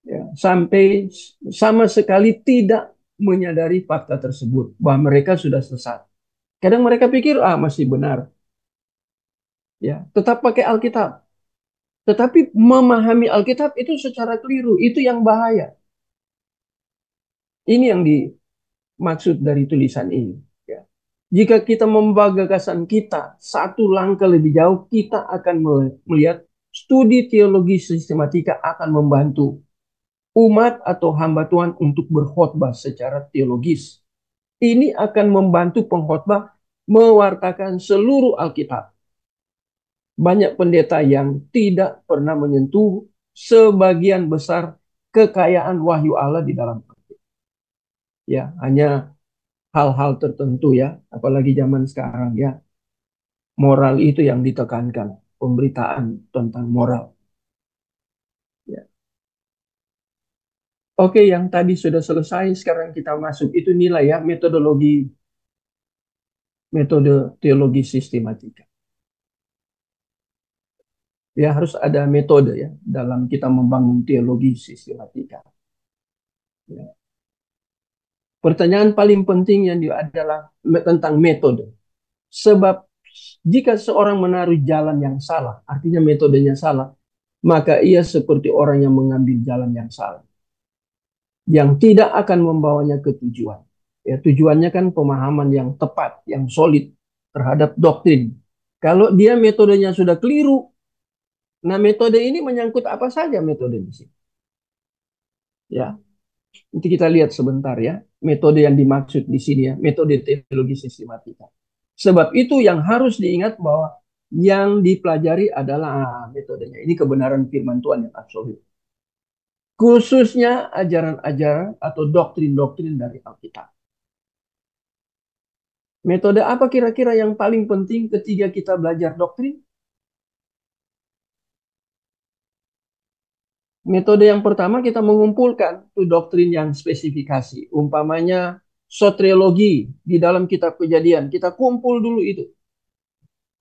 ya, sampai sama sekali tidak menyadari fakta tersebut bahwa mereka sudah sesat. Kadang mereka pikir masih benar, ya tetap pakai Alkitab. Tetapi memahami Alkitab itu secara keliru, itu yang bahaya. Ini yang dimaksud dari tulisan ini. Ya. Jika kita membawa gagasan kita satu langkah lebih jauh, kita akan melihat studi teologi sistematika akan membantu umat atau hamba Tuhan untuk berkhotbah secara teologis. Ini akan membantu pengkhotbah mewartakan seluruh Alkitab. Banyak pendeta yang tidak pernah menyentuh sebagian besar kekayaan wahyu Allah di dalam Alkitab. Ya, hanya hal-hal tertentu ya, apalagi zaman sekarang ya. Moral itu yang ditekankan, pemberitaan tentang moral. Ya. Oke, yang tadi sudah selesai, sekarang kita masuk itu nilai ya, metodologi, metode teologi sistematika. Ya harus ada metode ya dalam kita membangun teologi sistematika. Ya. Pertanyaan paling penting yang adalah tentang metode. Sebab jika seorang menaruh jalan yang salah, artinya metodenya salah, maka ia seperti orang yang mengambil jalan yang salah, yang tidak akan membawanya ke tujuan. Ya, tujuannya kan pemahaman yang tepat, yang solid terhadap doktrin. Kalau dia metodenya sudah keliru, nah metode ini menyangkut apa saja metode di sini. Ya, nanti kita lihat sebentar ya, metode yang dimaksud di sini ya, metode teologi sistematika. Sebab itu yang harus diingat bahwa yang dipelajari adalah metodenya. Ini kebenaran firman Tuhan yang absolut. Khususnya ajaran-ajaran atau doktrin-doktrin dari Alkitab. Metode apa kira-kira yang paling penting ketika kita belajar doktrin? Metode yang pertama kita mengumpulkan tuh doktrin yang spesifikasi. Umpamanya soteriologi di dalam kitab Kejadian. Kita kumpul dulu itu.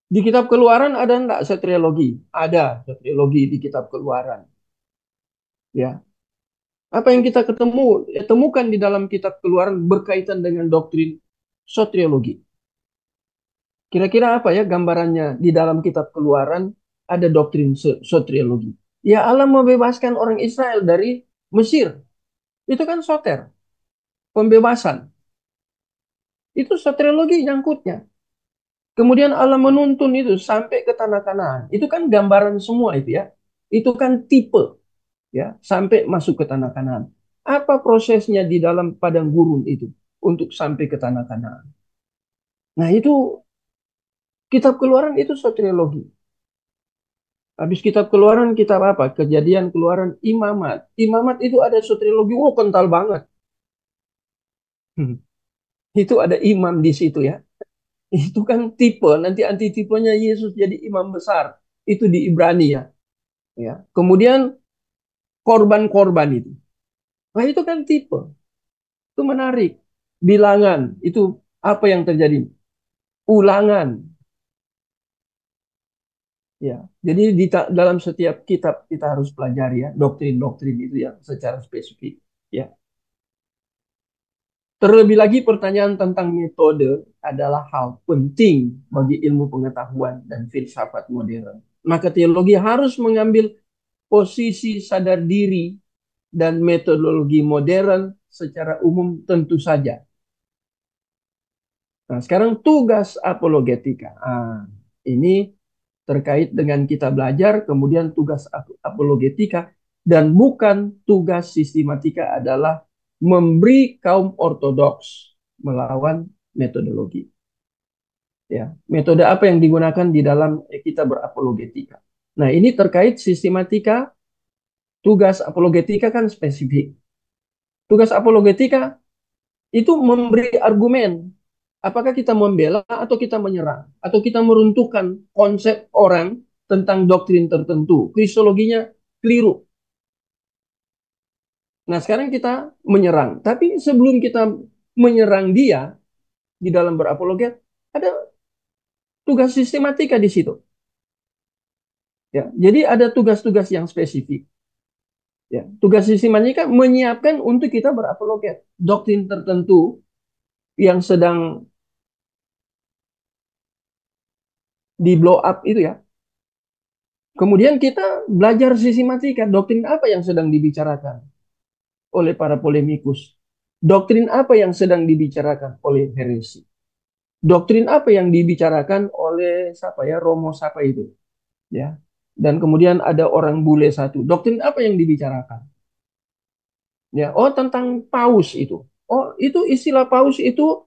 Di kitab Keluaran ada enggak soteriologi? Ada soteriologi di kitab Keluaran. Ya. Apa yang kita temukan di dalam kitab Keluaran berkaitan dengan doktrin soteriologi. Kira-kira apa ya gambarannya di dalam kitab Keluaran ada doktrin soteriologi. Ya Allah membebaskan orang Israel dari Mesir. Itu kan soter, pembebasan. Itu soteriologi nyangkutnya. Kemudian Allah menuntun itu sampai ke tanah Kanaan. Itu kan gambaran semua itu ya. Itu kan tipe ya sampai masuk ke tanah Kanaan. Apa prosesnya di dalam padang gurun itu untuk sampai ke tanah Kanaan? Nah, itu kitab Keluaran itu soteriologi. Habis kitab Keluaran, kitab apa? Kejadian, Keluaran, Imamat. Imamat itu ada soteriologi, oh kental banget. Hmm. Itu ada imam di situ ya. Itu kan tipe, nanti antitipenya Yesus jadi imam besar. Itu di Ibrani ya. Ya. Kemudian korban-korban itu. Nah itu kan tipe. Itu menarik. Bilangan, itu apa yang terjadi? Ulangan. Ya, jadi dalam setiap kitab kita harus pelajari ya doktrin-doktrin itu yang secara spesifik. Ya, terlebih lagi pertanyaan tentang metode adalah hal penting bagi ilmu pengetahuan dan filsafat modern. Maka teologi harus mengambil posisi sadar diri dan metodologi modern secara umum tentu saja. Nah, sekarang tugas apologetika. Ini terkait dengan kita belajar, kemudian tugas apologetika, dan bukan tugas sistematika adalah memberi kaum ortodoks melawan metodologi. Ya, metode apa yang digunakan di dalam kita berapologetika. Nah, ini terkait sistematika, tugas apologetika kan spesifik. Tugas apologetika itu memberi argumen. Apakah kita membela atau kita menyerang? Atau kita meruntuhkan konsep orang tentang doktrin tertentu. Kristologinya keliru. Nah sekarang kita menyerang. Tapi sebelum kita menyerang dia di dalam berapologet, ada tugas sistematika di situ. Ya, jadi ada tugas-tugas yang spesifik. Ya, tugas sistematika menyiapkan untuk kita berapologet. Doktrin tertentu yang sedang di blow up itu ya. Kemudian kita belajar sistematika, doktrin apa yang sedang dibicarakan oleh para polemikus. Doktrin apa yang sedang dibicarakan oleh heresi. Doktrin apa yang dibicarakan oleh siapa ya, Romo siapa itu. Ya. Dan kemudian ada orang bule satu. Doktrin apa yang dibicarakan? Ya, oh tentang paus itu. Oh, itu istilah paus itu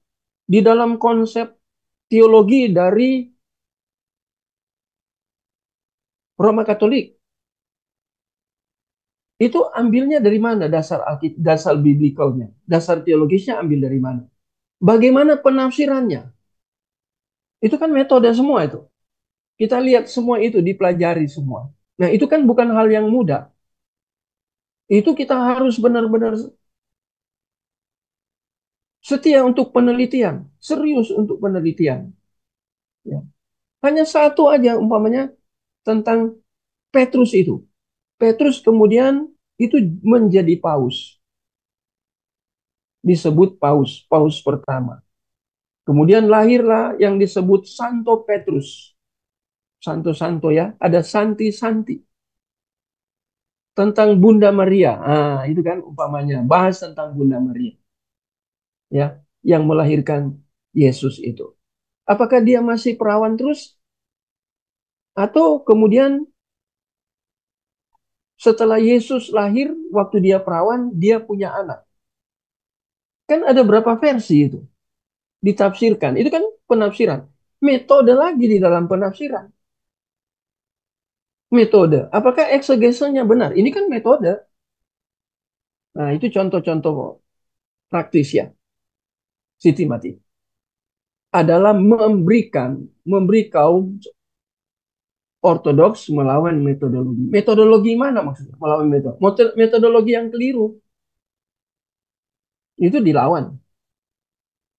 di dalam konsep teologi dari Roma Katolik. Itu ambilnya dari mana dasar dasar biblikalnya, dasar teologisnya ambil dari mana? Bagaimana penafsirannya? Itu kan metode semua itu. Kita lihat semua itu dipelajari semua. Nah, itu kan bukan hal yang mudah. Itu kita harus benar-benar setia untuk penelitian, serius untuk penelitian. Ya. Hanya satu aja umpamanya tentang Petrus itu. Petrus kemudian itu menjadi paus. Disebut paus, paus pertama. Kemudian lahirlah yang disebut Santo Petrus. Santo-santo ya, ada Santi-santi. Tentang Bunda Maria. Itu kan umpamanya bahas tentang Bunda Maria ya, yang melahirkan Yesus itu. Apakah dia masih perawan terus atau kemudian setelah Yesus lahir waktu dia perawan dia punya anak? Kan ada berapa versi itu ditafsirkan. Itu kan penafsiran. Metode lagi di dalam penafsiran. Metode. Apakah eksegesinya benar? Ini kan metode. Nah, itu contoh-contoh praktis ya, Siti Mati. Adalah memberi kaum ortodoks melawan metodologi. Metodologi mana maksudnya? Melawan metodologi yang keliru. Itu dilawan.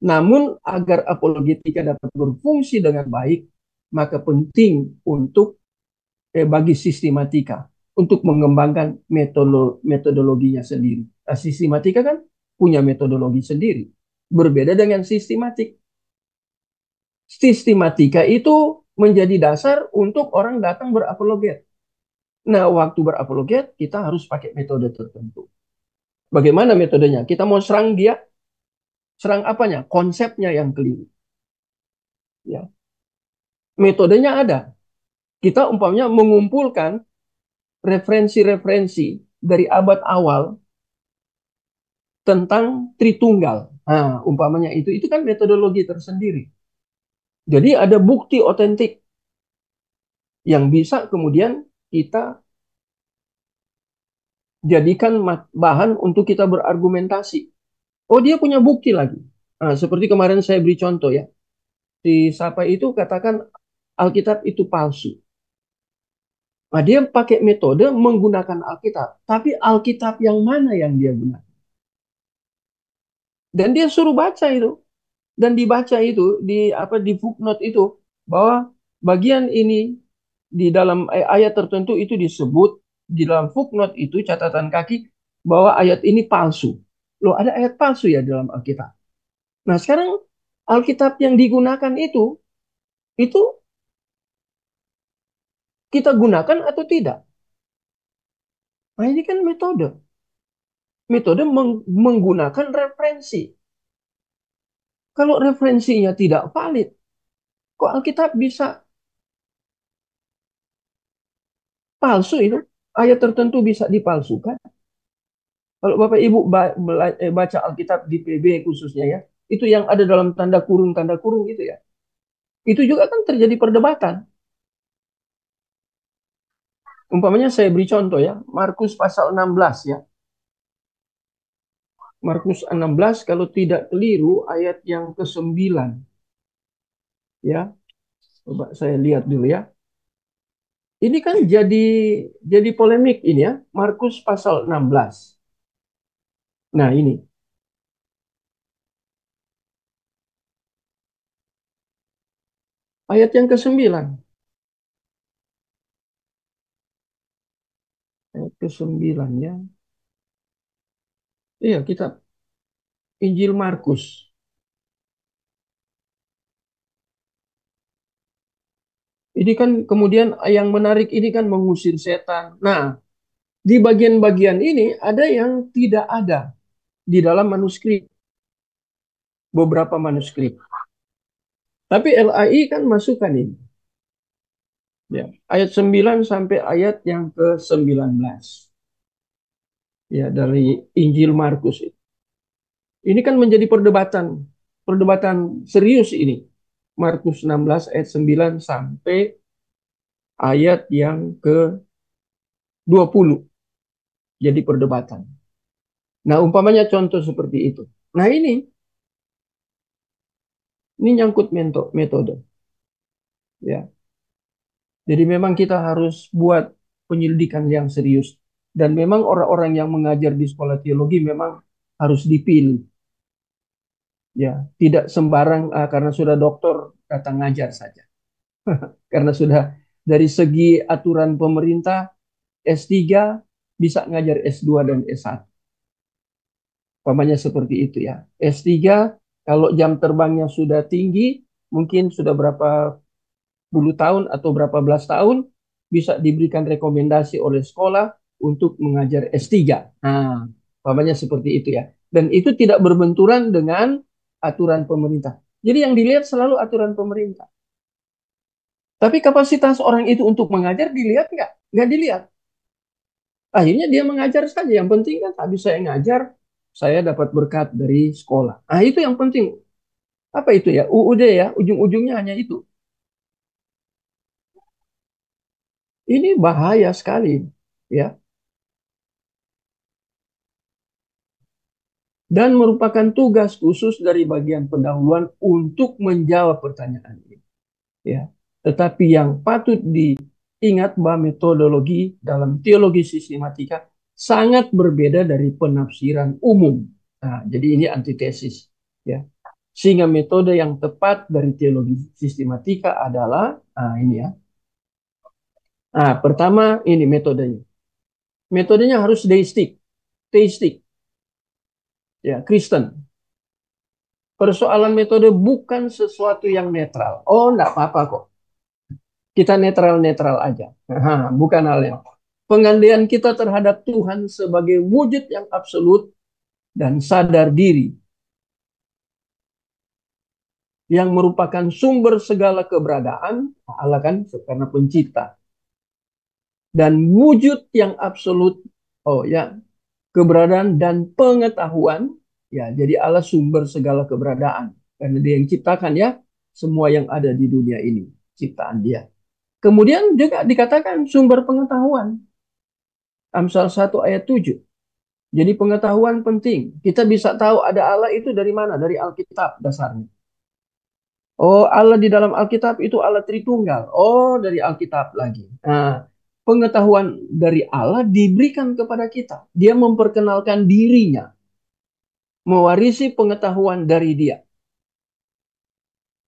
Namun agar apologetika dapat berfungsi dengan baik, maka penting untuk bagi sistematika untuk mengembangkan metodologinya sendiri. Nah, sistematika kan punya metodologi sendiri. Berbeda dengan sistematik. Sistematika itu menjadi dasar untuk orang datang berapologet. Nah, waktu berapologet, kita harus pakai metode tertentu. Bagaimana metodenya? Kita mau serang dia, serang apanya? Konsepnya yang keliru. Ya. Metodenya ada. Kita umpamanya mengumpulkan referensi-referensi dari abad awal tentang Tritunggal. Nah, umpamanya itu kan metodologi tersendiri. Jadi ada bukti otentik yang bisa kemudian kita jadikan bahan untuk kita berargumentasi. Oh, dia punya bukti lagi. Nah, seperti kemarin saya beri contoh ya. Si Sapa itu katakan Alkitab itu palsu. Nah, dia pakai metode menggunakan Alkitab. Tapi Alkitab yang mana yang dia gunakan? Dan dia suruh baca itu. Dan dibaca itu di footnote itu bahwa bagian ini di dalam ayat tertentu itu disebut di dalam footnote itu catatan kaki bahwa ayat ini palsu. Loh, ada ayat palsu ya dalam Alkitab. Nah, sekarang Alkitab yang digunakan itu kita gunakan atau tidak? Nah, ini kan metode. Metode menggunakan referensi. Kalau referensinya tidak valid, kok Alkitab bisa palsu itu? Ayat tertentu bisa dipalsukan. Kalau Bapak Ibu baca Alkitab di PB khususnya ya, itu yang ada dalam tanda kurung itu ya. Itu juga kan terjadi perdebatan. Umpamanya saya beri contoh ya, Markus pasal 16 ya. Markus 16 kalau tidak keliru ayat yang ke-9 ya. Coba saya lihat dulu ya. Ini kan jadi polemik ini ya, Markus pasal 16. Nah, ini ayat yang ke-9. Ayat ke-9 ya. Iya, kita Injil Markus. Ini kan kemudian yang menarik ini kan mengusir setan. Nah, di bagian-bagian ini ada yang tidak ada di dalam manuskrip, beberapa manuskrip. Tapi LAI kan masukkan ini. Ya, ayat 9 sampai ayat yang ke-19. Ya, dari Injil Markus. Ini kan menjadi perdebatan, perdebatan serius ini. Markus 16 ayat 9 sampai ayat yang ke-20. Jadi perdebatan. Nah, umpamanya contoh seperti itu. Nah, ini nyangkut metode. Ya, jadi memang kita harus buat penyelidikan yang serius. Dan memang orang-orang yang mengajar di sekolah teologi memang harus dipilih. Ya, tidak sembarang karena sudah doktor datang ngajar saja. Karena sudah dari segi aturan pemerintah S3 bisa ngajar S2 dan S1. Umpamanya seperti itu ya. S3 kalau jam terbangnya sudah tinggi, mungkin sudah berapa puluh tahun atau berapa belas tahun, bisa diberikan rekomendasi oleh sekolah untuk mengajar S3. Nah, umpamanya seperti itu ya. Dan itu tidak berbenturan dengan aturan pemerintah. Jadi yang dilihat selalu aturan pemerintah. Tapi kapasitas orang itu untuk mengajar dilihat nggak? Nggak dilihat. Akhirnya dia mengajar saja. Yang penting kan habis saya ngajar, saya dapat berkat dari sekolah. Nah, itu yang penting. Apa itu ya? UUD ya, ujung-ujungnya hanya itu. Ini bahaya sekali, ya. Dan merupakan tugas khusus dari bagian pendahuluan untuk menjawab pertanyaan ini. Ya. Tetapi yang patut diingat bahwa metodologi dalam teologi sistematika sangat berbeda dari penafsiran umum. Nah, jadi ini antitesis. Ya. Sehingga metode yang tepat dari teologi sistematika adalah, nah ini ya. Nah, pertama ini metodenya. Metodenya harus deistik, teistik, ya, Kristen. Persoalan metode bukan sesuatu yang netral. Oh, enggak apa-apa kok. Kita netral-netral aja. Nah, bukan hal yang. Pengandaian kita terhadap Tuhan sebagai wujud yang absolut dan sadar diri yang merupakan sumber segala keberadaan, Allah kan karena pencipta. Dan wujud yang absolut, oh ya, keberadaan dan pengetahuan, ya, jadi Allah sumber segala keberadaan. Karena dia yang ciptakan ya, semua yang ada di dunia ini, ciptaan dia. Kemudian juga dikatakan sumber pengetahuan. Amsal 1 ayat 7. Jadi pengetahuan penting. Kita bisa tahu ada Allah itu dari mana? Dari Alkitab dasarnya. Oh, Allah di dalam Alkitab itu Allah Tritunggal. Oh, dari Alkitab lagi. Nah, pengetahuan dari Allah diberikan kepada kita. Dia memperkenalkan dirinya, mewarisi pengetahuan dari Dia.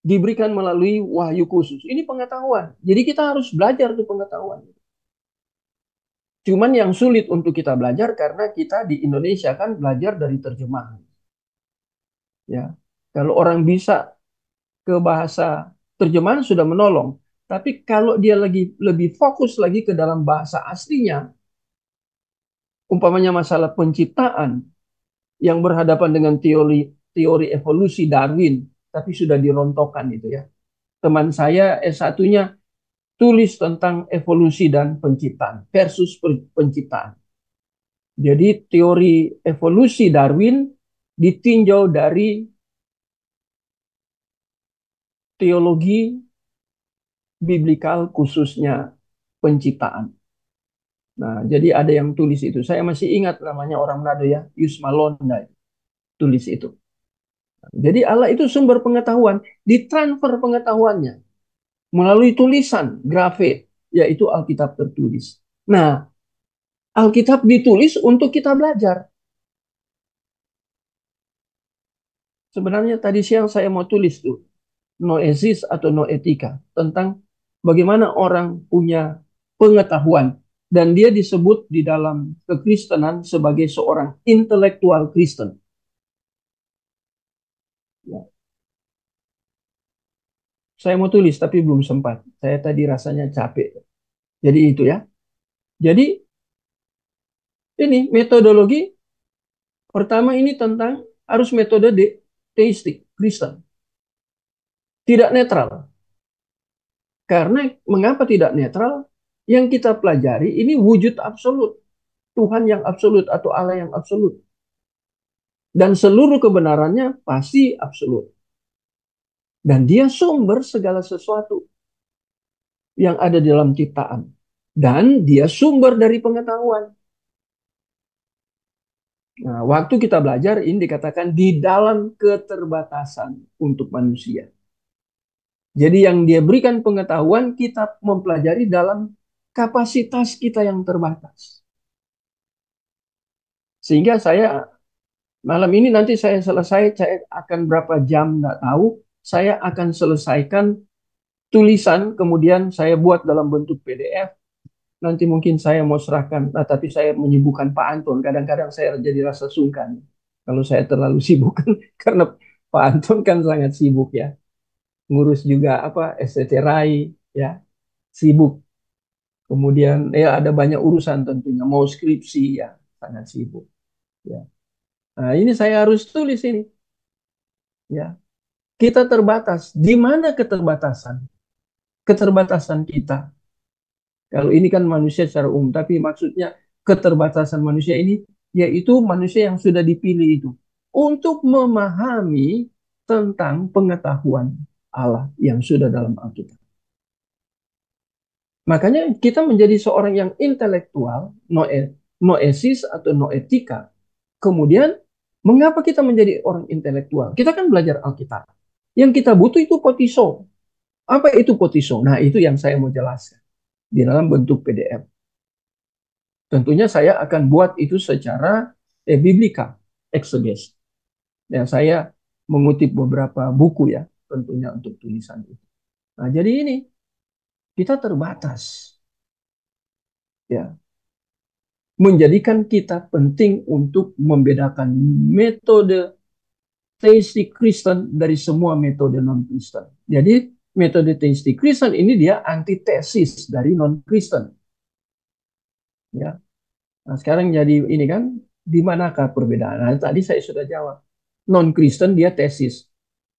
Diberikan melalui wahyu khusus. Ini pengetahuan. Jadi kita harus belajar tuh pengetahuan. Cuman yang sulit untuk kita belajar karena kita di Indonesia kan belajar dari terjemahan. Ya, kalau orang bisa ke bahasa terjemahan sudah menolong. Tapi kalau dia lagi lebih fokus lagi ke dalam bahasa aslinya, umpamanya masalah penciptaan yang berhadapan dengan teori teori evolusi Darwin, tapi sudah dirontokkan itu ya. Teman saya S1-nya tulis tentang evolusi dan penciptaan versus penciptaan. Jadi teori evolusi Darwin ditinjau dari teologi biblikal khususnya penciptaan. Nah, jadi ada yang tulis itu. Saya masih ingat namanya orang Manado ya, Yusma Londa tulis itu. Jadi Allah itu sumber pengetahuan, ditransfer pengetahuannya melalui tulisan, grafik, yaitu Alkitab tertulis. Nah, Alkitab ditulis untuk kita belajar. Sebenarnya tadi siang saya mau tulis tuh, noesis atau noetika, tentang bagaimana orang punya pengetahuan. Dan dia disebut di dalam kekristenan sebagai seorang intelektual Kristen. Ya. Saya mau tulis tapi belum sempat. Saya tadi rasanya capek. Jadi itu ya. Jadi ini metodologi pertama ini tentang harus metode teistik, Kristen. Tidak netral. Karena mengapa tidak netral? Yang kita pelajari ini wujud absolut. Tuhan yang absolut atau Allah yang absolut. Dan seluruh kebenarannya pasti absolut. Dan dia sumber segala sesuatu yang ada di dalam ciptaan. Dan dia sumber dari pengetahuan. Nah, waktu kita belajar ini dikatakan di dalam keterbatasan untuk manusia. Jadi yang dia berikan pengetahuan kita mempelajari dalam kapasitas kita yang terbatas. Sehingga saya malam ini nanti saya selesai, saya akan berapa jam nggak tahu, saya akan selesaikan tulisan, kemudian saya buat dalam bentuk PDF. Nanti mungkin saya mau serahkan, nah, tapi saya menyibukkan Pak Anton. Kadang-kadang saya jadi rasa sungkan kalau saya terlalu sibuk karena Pak Anton kan sangat sibuk ya, ngurus juga apa STT RAI ya, sibuk. Kemudian ya ada banyak urusan tentunya, mau skripsi ya, sangat sibuk ya. Nah, ini saya harus tulis ini ya. Kita terbatas. Di mana keterbatasan? Keterbatasan kita. Kalau ini kan manusia secara umum, tapi maksudnya keterbatasan manusia ini yaitu manusia yang sudah dipilih itu untuk memahami tentang pengetahuan Allah yang sudah dalam Alkitab. Makanya kita menjadi seorang yang intelektual, noesis atau noetika. Kemudian, mengapa kita menjadi orang intelektual? Kita kan belajar Alkitab. Yang kita butuh itu potiso. Apa itu potiso? Nah, itu yang saya mau jelaskan di dalam bentuk PDF. Tentunya saya akan buat itu secara biblika, ekseges. Dan saya mengutip beberapa buku ya, tentunya untuk tulisan itu. Nah, jadi ini kita terbatas, ya, menjadikan kita penting untuk membedakan metode teistik Kristen dari semua metode non-Kristen. Jadi metode teistik Kristen ini dia antitesis dari non-Kristen. Ya. Nah, sekarang jadi ini kan di manakah perbedaan? Nah, tadi saya sudah jawab. Non-Kristen dia tesis.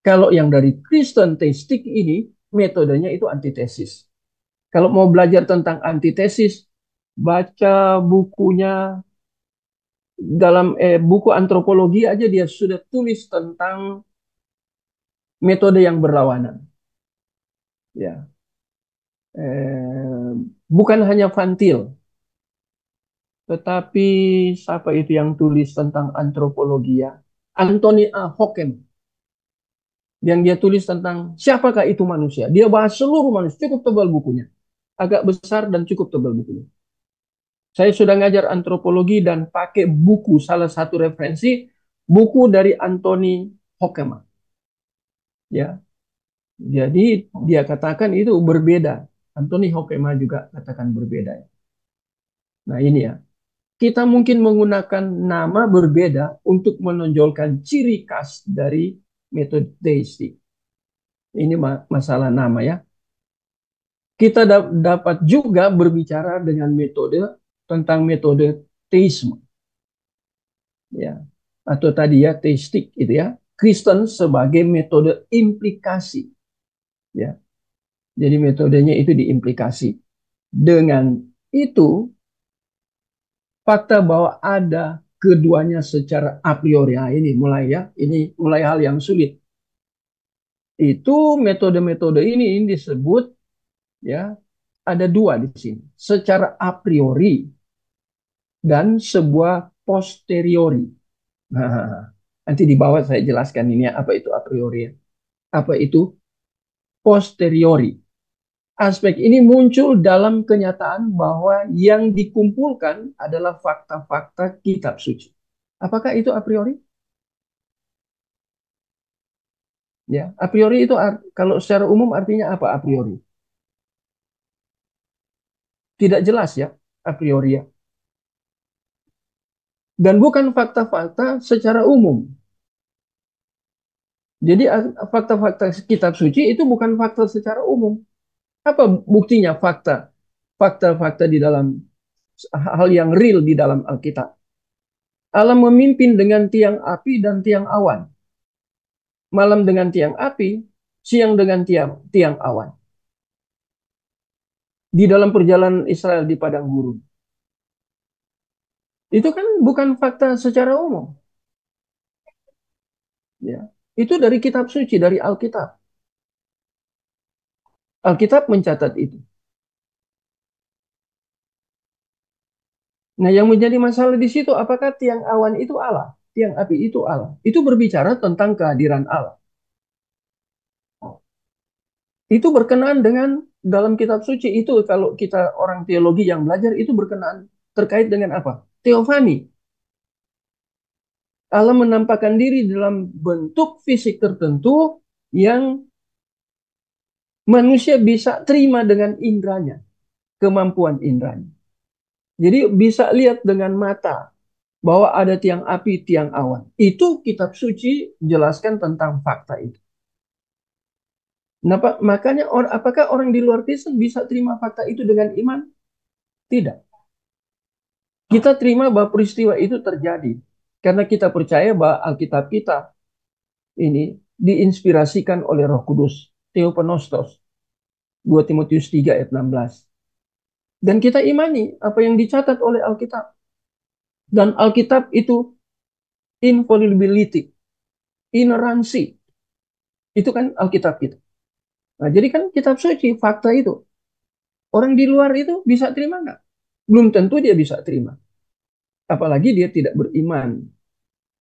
Kalau yang dari Kristen teistik ini metodenya itu antitesis. Kalau mau belajar tentang antitesis, baca bukunya dalam buku antropologi aja dia sudah tulis tentang metode yang berlawanan. Ya. Eh, Bukan hanya Fantil, tetapi siapa itu yang tulis tentang antropologi ya? Anthony A. Hockem, yang dia tulis tentang siapakah itu manusia. Dia bahas seluruh manusia, cukup tebal bukunya. Agak besar dan cukup tebal bukunya. Saya sudah ngajar antropologi dan pakai buku, salah satu referensi, buku dari Anthony Hockem. Ya, jadi dia katakan itu berbeda. Anthony Hockema juga katakan berbeda. Nah ini ya, kita mungkin menggunakan nama berbeda untuk menonjolkan ciri khas dari metode teistik. Ini masalah nama ya. Kita dapat juga berbicara dengan metode tentang metode teisme ya, atau tadi ya teistik itu ya. Kristen sebagai metode implikasi ya. Jadi metodenya itu diimplikasi. Dengan itu fakta bahwa ada keduanya secara a priori. Nah, ini mulai ya, ini mulai hal yang sulit. Itu metode-metode ini disebut ya, ada dua di sini. Secara a priori dan sebuah posteriori. Nah, nanti di bawah saya jelaskan ini ya, apa itu a priori ya. Apa itu posteriori. Aspek ini muncul dalam kenyataan bahwa yang dikumpulkan adalah fakta-fakta kitab suci. Apakah itu a priori? Ya, a priori itu kalau secara umum artinya apa a priori? Tidak jelas ya, a priori ya. Dan bukan fakta-fakta secara umum. Jadi fakta-fakta kitab suci itu bukan fakta secara umum. Apa buktinya fakta? Fakta-fakta di dalam hal yang real di dalam Alkitab. Allah memimpin dengan tiang api dan tiang awan. Malam dengan tiang api, siang dengan tiang awan. Di dalam perjalanan Israel di padang gurun. Itu kan bukan fakta secara umum. Ya. Itu dari kitab suci, dari Alkitab. Alkitab mencatat itu. Nah, yang menjadi masalah di situ, apakah tiang awan itu Allah? Tiang api itu Allah. Itu berbicara tentang kehadiran Allah. Itu berkenaan dengan dalam kitab suci itu, kalau kita orang teologi yang belajar, itu berkenaan terkait dengan apa? Teofani. Allah menampakkan diri dalam bentuk fisik tertentu yang manusia bisa terima dengan indranya, kemampuan indranya. Jadi bisa lihat dengan mata bahwa ada tiang api, tiang awan. Itu kitab suci jelaskan tentang fakta itu. Nah, makanya apakah orang di luar Kristen bisa terima fakta itu dengan iman? Tidak. Kita terima bahwa peristiwa itu terjadi karena kita percaya bahwa Alkitab kita ini diinspirasikan oleh Roh Kudus. Theopneustos, 2 Timotius 3 ayat 16. Dan kita imani apa yang dicatat oleh Alkitab. Dan Alkitab itu infallibility, ineransi. Itu kan Alkitab kita. Nah, jadi kan kitab suci, fakta itu. Orang di luar itu bisa terima nggak? Belum tentu dia bisa terima. Apalagi dia tidak beriman.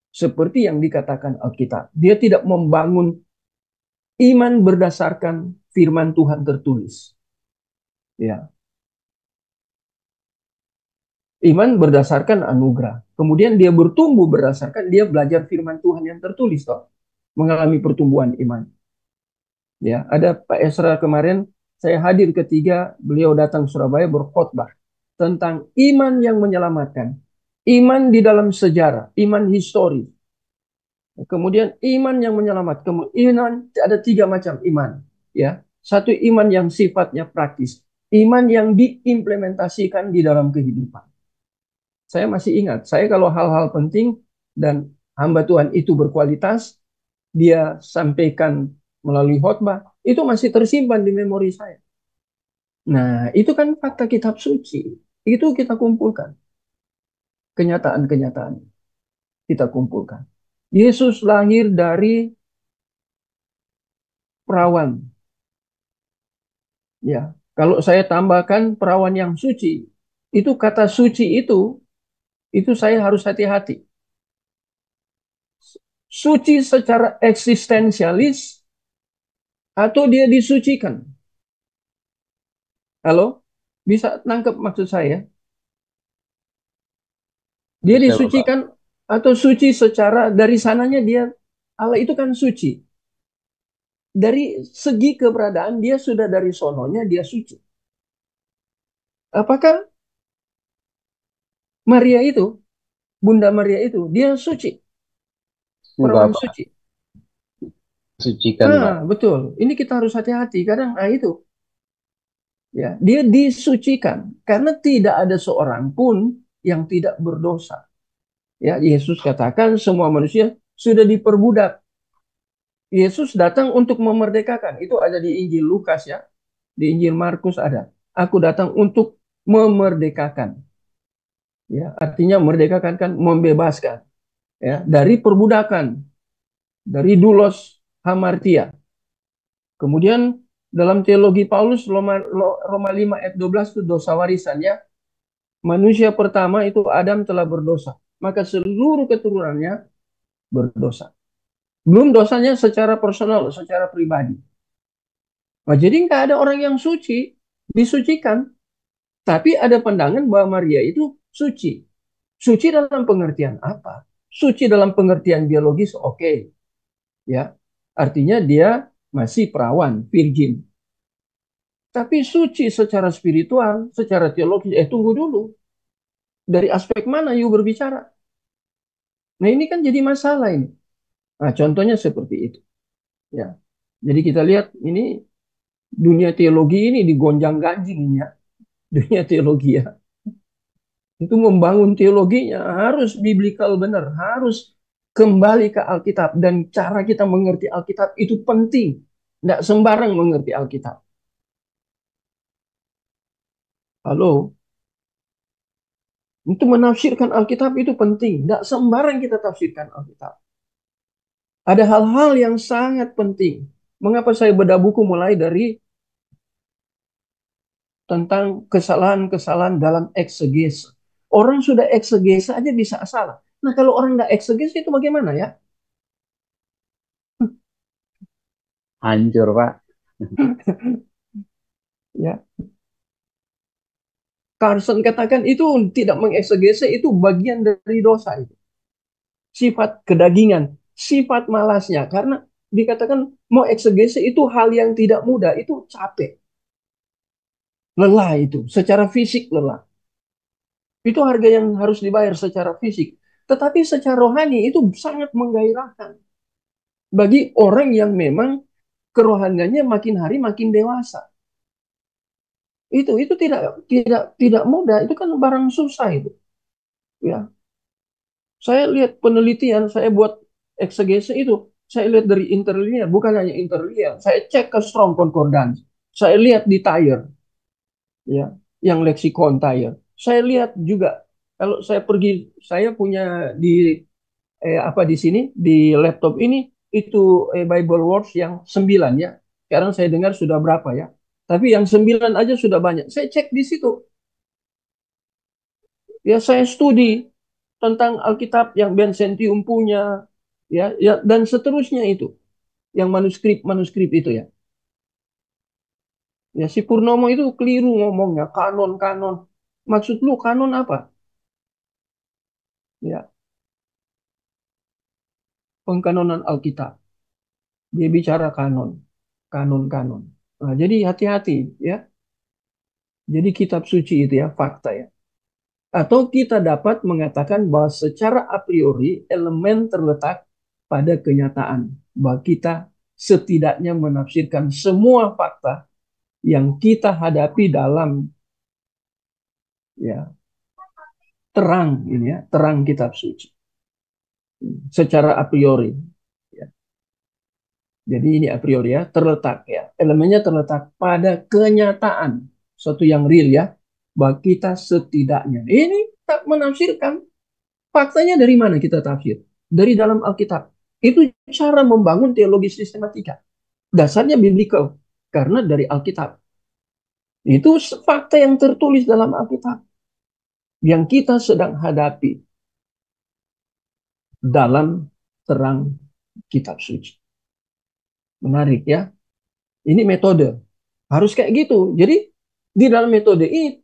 Seperti yang dikatakan Alkitab. Dia tidak membangun iman berdasarkan firman Tuhan tertulis. Ya, iman berdasarkan anugerah. Kemudian dia bertumbuh berdasarkan dia belajar firman Tuhan yang tertulis, toh. Mengalami pertumbuhan iman. Ya, ada Pak Esra kemarin, saya hadir ketika beliau datang Surabaya berkhotbah tentang iman yang menyelamatkan. Iman di dalam sejarah, iman histori. Kemudian iman yang menyelamatkan. Iman ada tiga macam iman. Ya, satu iman yang sifatnya praktis, iman yang diimplementasikan di dalam kehidupan. Saya masih ingat, saya kalau hal-hal penting dan hamba Tuhan itu berkualitas, dia sampaikan melalui khotbah, itu masih tersimpan di memori saya. Nah, itu kan fakta kitab suci. Itu kita kumpulkan. Kenyataan-kenyataan kita kumpulkan. Yesus lahir dari perawan. Ya, Kalau saya tambahkan perawan yang suci, itu kata suci itu saya harus hati-hati. Suci secara eksistensialis atau dia disucikan. Halo? Bisa nangkep maksud saya? Dia Bisa, Bapak. disucikan atau suci secara dari sananya dia, Allah itu kan suci. Dari segi keberadaan dia sudah dari sononya dia suci. Apakah Maria itu, Bunda Maria itu, dia suci, Enggak, perawan Pak. suci? Sucikan, Pak. Betul. Ini kita harus hati-hati. Kadang, itu ya, dia disucikan karena tidak ada seorang pun yang tidak berdosa. Ya, Yesus katakan semua manusia sudah diperbudak. Yesus datang untuk memerdekakan. Itu ada di Injil Lukas ya. Di Injil Markus ada. Aku datang untuk memerdekakan. Ya, artinya memerdekakan kan membebaskan ya dari perbudakan, dari dulos hamartia. Kemudian dalam teologi Paulus Roma 5 ayat 12 itu dosa warisannya. Manusia pertama itu Adam telah berdosa, maka seluruh keturunannya berdosa. Belum dosanya secara personal, secara pribadi. Nah, jadi nggak ada orang yang suci, disucikan. Tapi ada pandangan bahwa Maria itu suci. Suci dalam pengertian apa? Suci dalam pengertian biologis, oke. Ya, artinya dia masih perawan, virgin. Tapi suci secara spiritual, secara teologis, tunggu dulu. Dari aspek mana you berbicara? Nah ini kan jadi masalah ini. Nah contohnya seperti itu. Ya, jadi kita lihat ini dunia teologi ini digonjang-ganjing ini ya. Dunia teologi ya. Itu membangun teologinya harus biblikal benar, harus kembali ke Alkitab dan cara kita mengerti Alkitab itu penting. Tidak sembarang mengerti Alkitab. Halo, untuk menafsirkan Alkitab itu penting. Tidak sembarang kita tafsirkan Alkitab. Ada hal-hal yang sangat penting. Mengapa saya bedah buku mulai dari tentang kesalahan-kesalahan dalam eksegese. Orang sudah eksegese aja bisa salah. Nah kalau orang nggak eksegese itu bagaimana ya? Hancur, Pak. Ya, Carson katakan itu tidak mengeksegese itu bagian dari dosa itu. Sifat kedagingan, sifat malasnya. Karena dikatakan mau eksegese itu hal yang tidak mudah, itu capek. Lelah itu, secara fisik lelah. Itu harga yang harus dibayar secara fisik. Tetapi secara rohani itu sangat menggairahkan. Bagi orang yang memang kerohaniannya makin hari makin dewasa. Itu tidak mudah, itu kan barang susah itu. Ya, saya lihat penelitian, saya buat eksegese itu, saya lihat dari interlinear, bukan hanya interlinear, saya cek ke Strong Concordance, saya lihat di Tyre, ya, yang leksikon Tyre. Saya lihat juga kalau saya pergi, saya punya di sini di laptop ini itu Bible Words yang 9 ya. Sekarang saya dengar sudah berapa ya? Tapi yang 9 aja sudah banyak. Saya cek di situ. Ya saya studi tentang Alkitab yang Bensentium punya, ya dan seterusnya itu, yang manuskrip itu ya. Ya si Purnomo itu keliru ngomongnya kanon-kanon. Maksud lu kanon apa? Ya, pengkanonan Alkitab. Dia bicara kanon, kanon-kanon. Nah, jadi hati-hati ya. Jadi kitab suci itu ya fakta ya. Atau kita dapat mengatakan bahwa secara a priori elemen terletak pada kenyataan. Bahwa kita setidaknya menafsirkan semua fakta yang kita hadapi dalam ya terang ini ya, terang kitab suci. Secara a priori. Ya. Jadi ini a priori ya, terletak ya. Elemennya terletak pada kenyataan. Suatu yang real ya. Bahwa kita setidaknya. Ini tak menafsirkan. Faktanya dari mana kita tafsir? Dari dalam Alkitab. Itu cara membangun teologi sistematika. Dasarnya biblical. Karena dari Alkitab. Itu fakta yang tertulis dalam Alkitab yang kita sedang hadapi dalam terang kitab suci. Menarik ya. Ini metode. Harus kayak gitu. Jadi di dalam metode ini,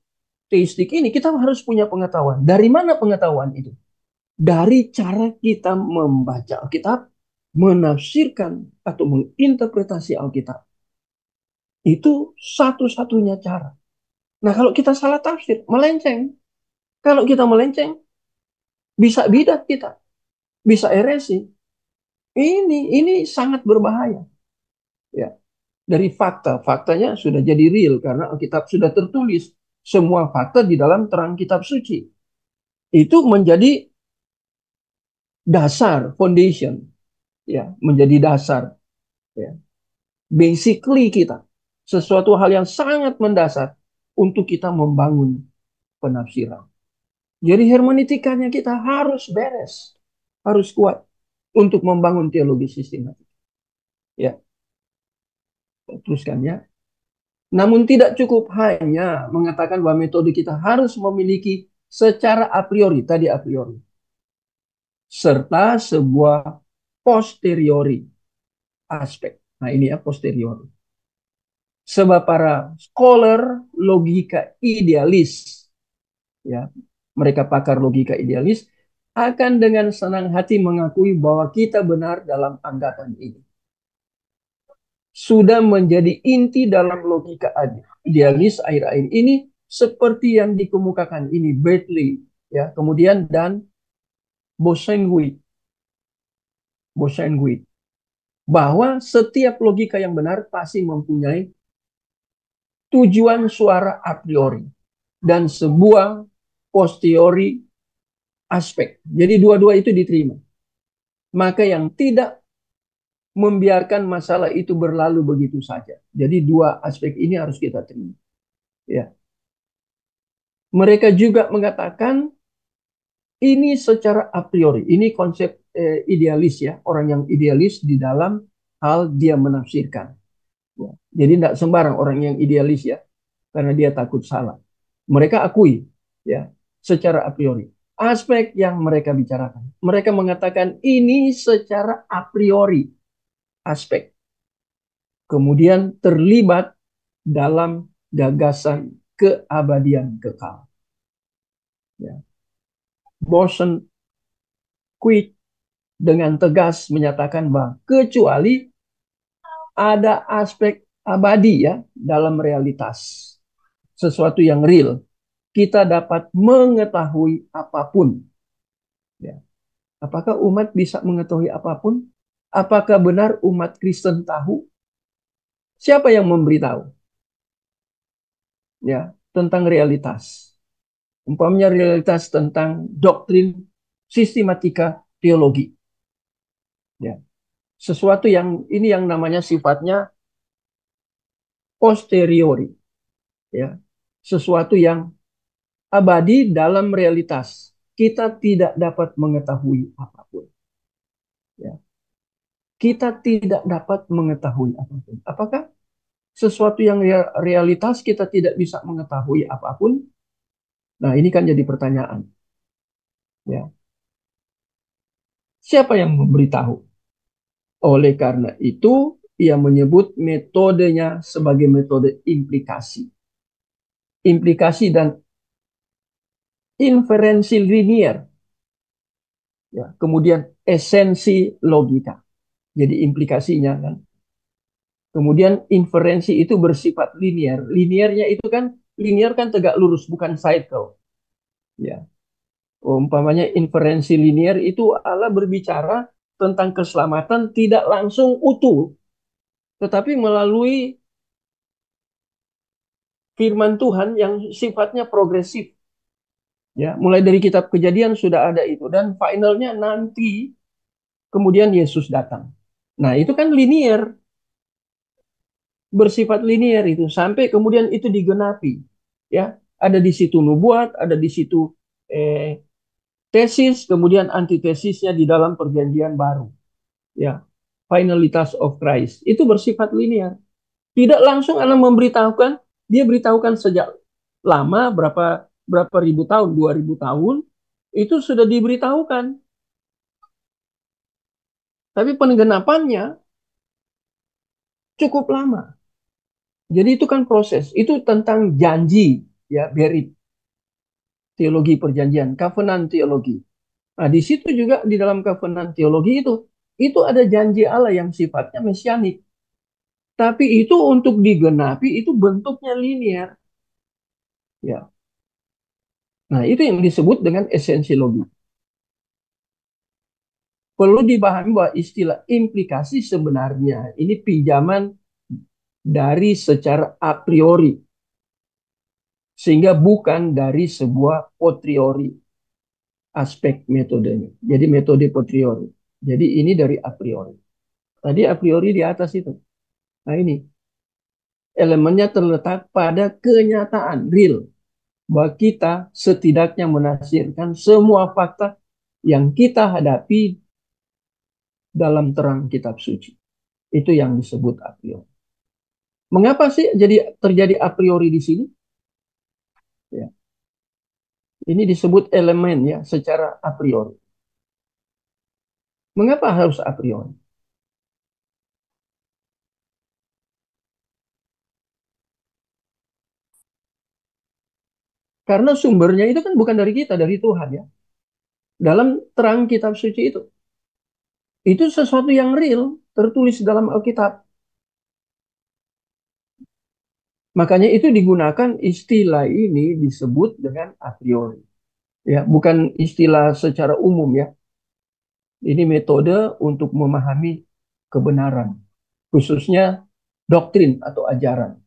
teistik ini, kita harus punya pengetahuan. Dari mana pengetahuan itu? Dari cara kita membaca Alkitab, menafsirkan atau menginterpretasi Alkitab. Itu satu-satunya cara. Nah, kalau kita salah tafsir, melenceng. Kalau kita melenceng, bisa bidat kita, bisa heresi. Ini sangat berbahaya. Ya, dari fakta, faktanya sudah jadi real karena Alkitab sudah tertulis semua fakta di dalam terang kitab suci. Itu menjadi dasar, foundation, ya, menjadi dasar, ya. Basically kita sesuatu hal yang sangat mendasar untuk kita membangun penafsiran. Jadi hermeneutikanya kita harus beres, harus kuat untuk membangun teologi sistematik. Ya, teruskan ya. Namun tidak cukup hanya mengatakan bahwa metode kita harus memiliki secara a priori, tadi a priori, serta sebuah posteriori aspek. Nah ini ya posteriori. Sebab para scholar logika idealis, ya, mereka pakar logika idealis, akan dengan senang hati mengakui bahwa kita benar dalam anggapan ini. Sudah menjadi inti dalam logika idealis akhir-akhir ini seperti yang dikemukakan ini Berkeley, ya, kemudian dan Bosanquist, bahwa setiap logika yang benar pasti mempunyai tujuan suara a priori dan sebuah posteriori aspek. Jadi dua-dua itu diterima. Maka yang tidak membiarkan masalah itu berlalu begitu saja. Jadi dua aspek ini harus kita terima. Ya. Mereka juga mengatakan ini secara a priori. Ini konsep idealis ya. Orang yang idealis di dalam hal dia menafsirkan. Ya. Jadi tidak sembarang orang yang idealis ya. Karena dia takut salah. Mereka akui ya secara a priori aspek yang mereka bicarakan. Mereka mengatakan ini secara a priori aspek. Kemudian terlibat dalam gagasan keabadian kekal. Ya. Bosan Quid dengan tegas menyatakan bahwa kecuali ada aspek abadi ya dalam realitas, sesuatu yang real, kita dapat mengetahui apapun. Ya. Apakah umat bisa mengetahui apapun? Apakah benar umat Kristen tahu? Siapa yang memberitahu? Ya, tentang realitas. Umpamanya realitas tentang doktrin sistematika teologi. Ya. Sesuatu yang ini yang namanya sifatnya posteriori. Ya. Sesuatu yang abadi dalam realitas. Kita tidak dapat mengetahui apapun. Ya. Kita tidak dapat mengetahui apapun. Apakah sesuatu yang realitas kita tidak bisa mengetahui apapun? Nah, ini kan jadi pertanyaan. Ya. Siapa yang memberitahu? Oleh karena itu, ia menyebut metodenya sebagai metode implikasi. Implikasi dan inferensi linier. Ya, kemudian esensi logika. Jadi implikasinya kan. Kemudian inferensi itu bersifat linier. Liniernya itu kan, linier kan tegak lurus, bukan cycle. Ya. Umpamanya inferensi linier itu Allah berbicara tentang keselamatan tidak langsung utuh, tetapi melalui firman Tuhan yang sifatnya progresif. Ya, mulai dari kitab Kejadian sudah ada itu dan finalnya nanti kemudian Yesus datang. Nah, itu kan linier, bersifat linier itu sampai kemudian itu digenapi. Ya, ada di situ nubuat, ada di situ tesis, kemudian antitesisnya di dalam perjanjian baru. Ya, finalitas of Christ itu bersifat linier. Tidak langsung Allah memberitahukan Dia beritahukan sejak lama, berapa ribu tahun, 2000 tahun, itu sudah diberitahukan. Tapi penggenapannya cukup lama. Jadi itu kan proses. Itu tentang janji, ya, berit, teologi perjanjian, covenant teologi. Nah, di situ juga di dalam covenant teologi itu ada janji Allah yang sifatnya mesianik. Tapi itu untuk digenapi itu bentuknya linear. Ya. Nah, itu yang disebut dengan esensi logi. Perlu dipahami bahwa istilah implikasi sebenarnya ini pinjaman dari secara a priori. Sehingga bukan dari sebuah potriori aspek metodenya. Jadi metode potriori. Jadi ini dari a priori. Tadi a priori di atas itu. Nah ini elemennya terletak pada kenyataan real bahwa kita setidaknya menafsirkan semua fakta yang kita hadapi dalam terang kitab suci. Itu yang disebut a priori. Mengapa sih jadi terjadi a priori di sini? Ya, ini disebut elemen ya secara a priori. Mengapa harus a priori? Karena sumbernya itu kan bukan dari kita, dari Tuhan ya. Dalam terang kitab suci itu sesuatu yang real, tertulis dalam Alkitab. Makanya itu digunakan istilah ini disebut dengan a priori. Ya, bukan istilah secara umum ya. Ini metode untuk memahami kebenaran, khususnya doktrin atau ajaran.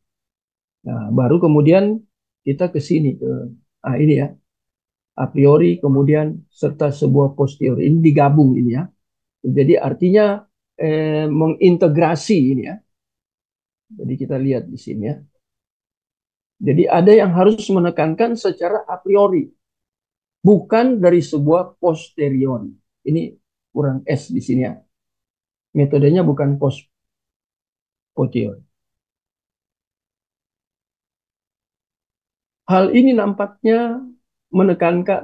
Nah, baru kemudian kita ke sini ke ini ya, a priori kemudian serta sebuah posteriori. Ini digabung ini ya. Jadi artinya mengintegrasi ini ya. Jadi kita lihat di sini ya. Jadi ada yang harus menekankan secara a priori, bukan dari sebuah posteriori. Ini kurang S di sini ya. Metodenya bukan post posteriori. Hal ini nampaknya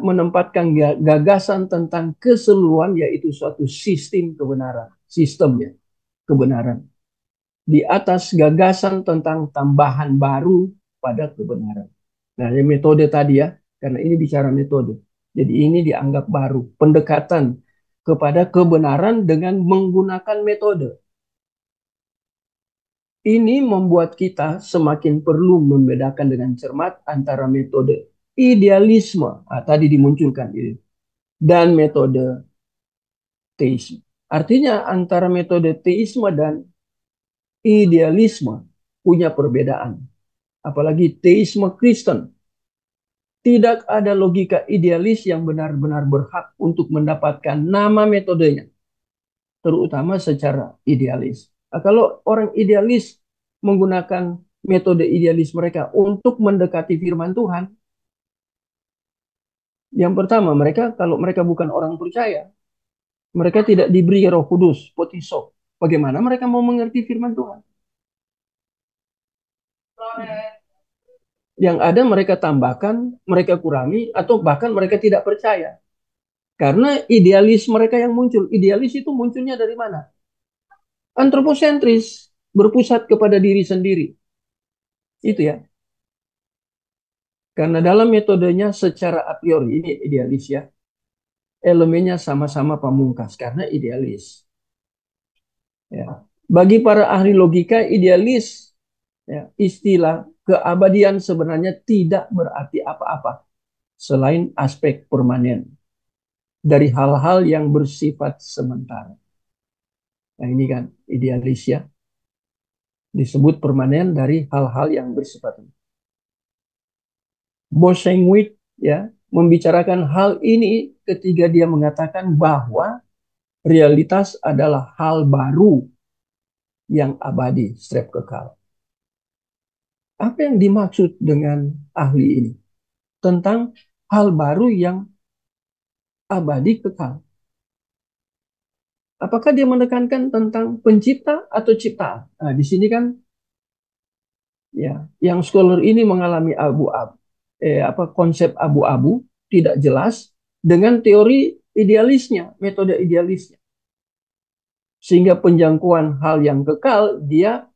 menempatkan gagasan tentang keseluruhan yaitu suatu sistem kebenaran, sistemnya kebenaran di atas gagasan tentang tambahan baru pada kebenaran. Nah, ini metode tadi ya, karena ini bicara metode. Jadi ini dianggap baru, pendekatan kepada kebenaran dengan menggunakan metode. Ini membuat kita semakin perlu membedakan dengan cermat antara metode idealisme, tadi dimunculkan ini, dan metode teisme. Artinya antara metode teisme dan idealisme punya perbedaan. Apalagi teisme Kristen. Tidak ada logika idealis yang benar-benar berhak untuk mendapatkan nama metodenya. Terutama secara idealis. Nah, kalau orang idealis menggunakan metode idealis mereka untuk mendekati firman Tuhan, yang pertama mereka kalau mereka bukan orang percaya, mereka tidak diberi Roh Kudus, potiso. Bagaimana mereka mau mengerti firman Tuhan? Yang ada mereka tambahkan, mereka kurangi, atau bahkan mereka tidak percaya. Karena idealis mereka yang muncul. Idealis itu munculnya dari mana? Antroposentris, berpusat kepada diri sendiri. Itu ya. Karena dalam metodenya secara a priori, ini idealis ya. Elemennya sama-sama pamungkas karena idealis. Ya. Bagi para ahli logika, idealis ya, istilah keabadian sebenarnya tidak berarti apa-apa selain aspek permanen dari hal-hal yang bersifat sementara. Nah ini kan idealis ya, disebut permanen dari hal-hal yang bersifat. Bosenwit ya membicarakan hal ini ketika dia mengatakan bahwa realitas adalah hal baru yang abadi, strep kekal. Apa yang dimaksud dengan ahli ini? Tentang hal baru yang abadi kekal. Apakah dia menekankan tentang pencipta atau ciptaan? Nah, di sini kan Ya, yang scholar ini mengalami konsep abu-abu tidak jelas dengan teori idealisnya, metode idealisnya. Sehingga penjangkauan hal yang kekal dia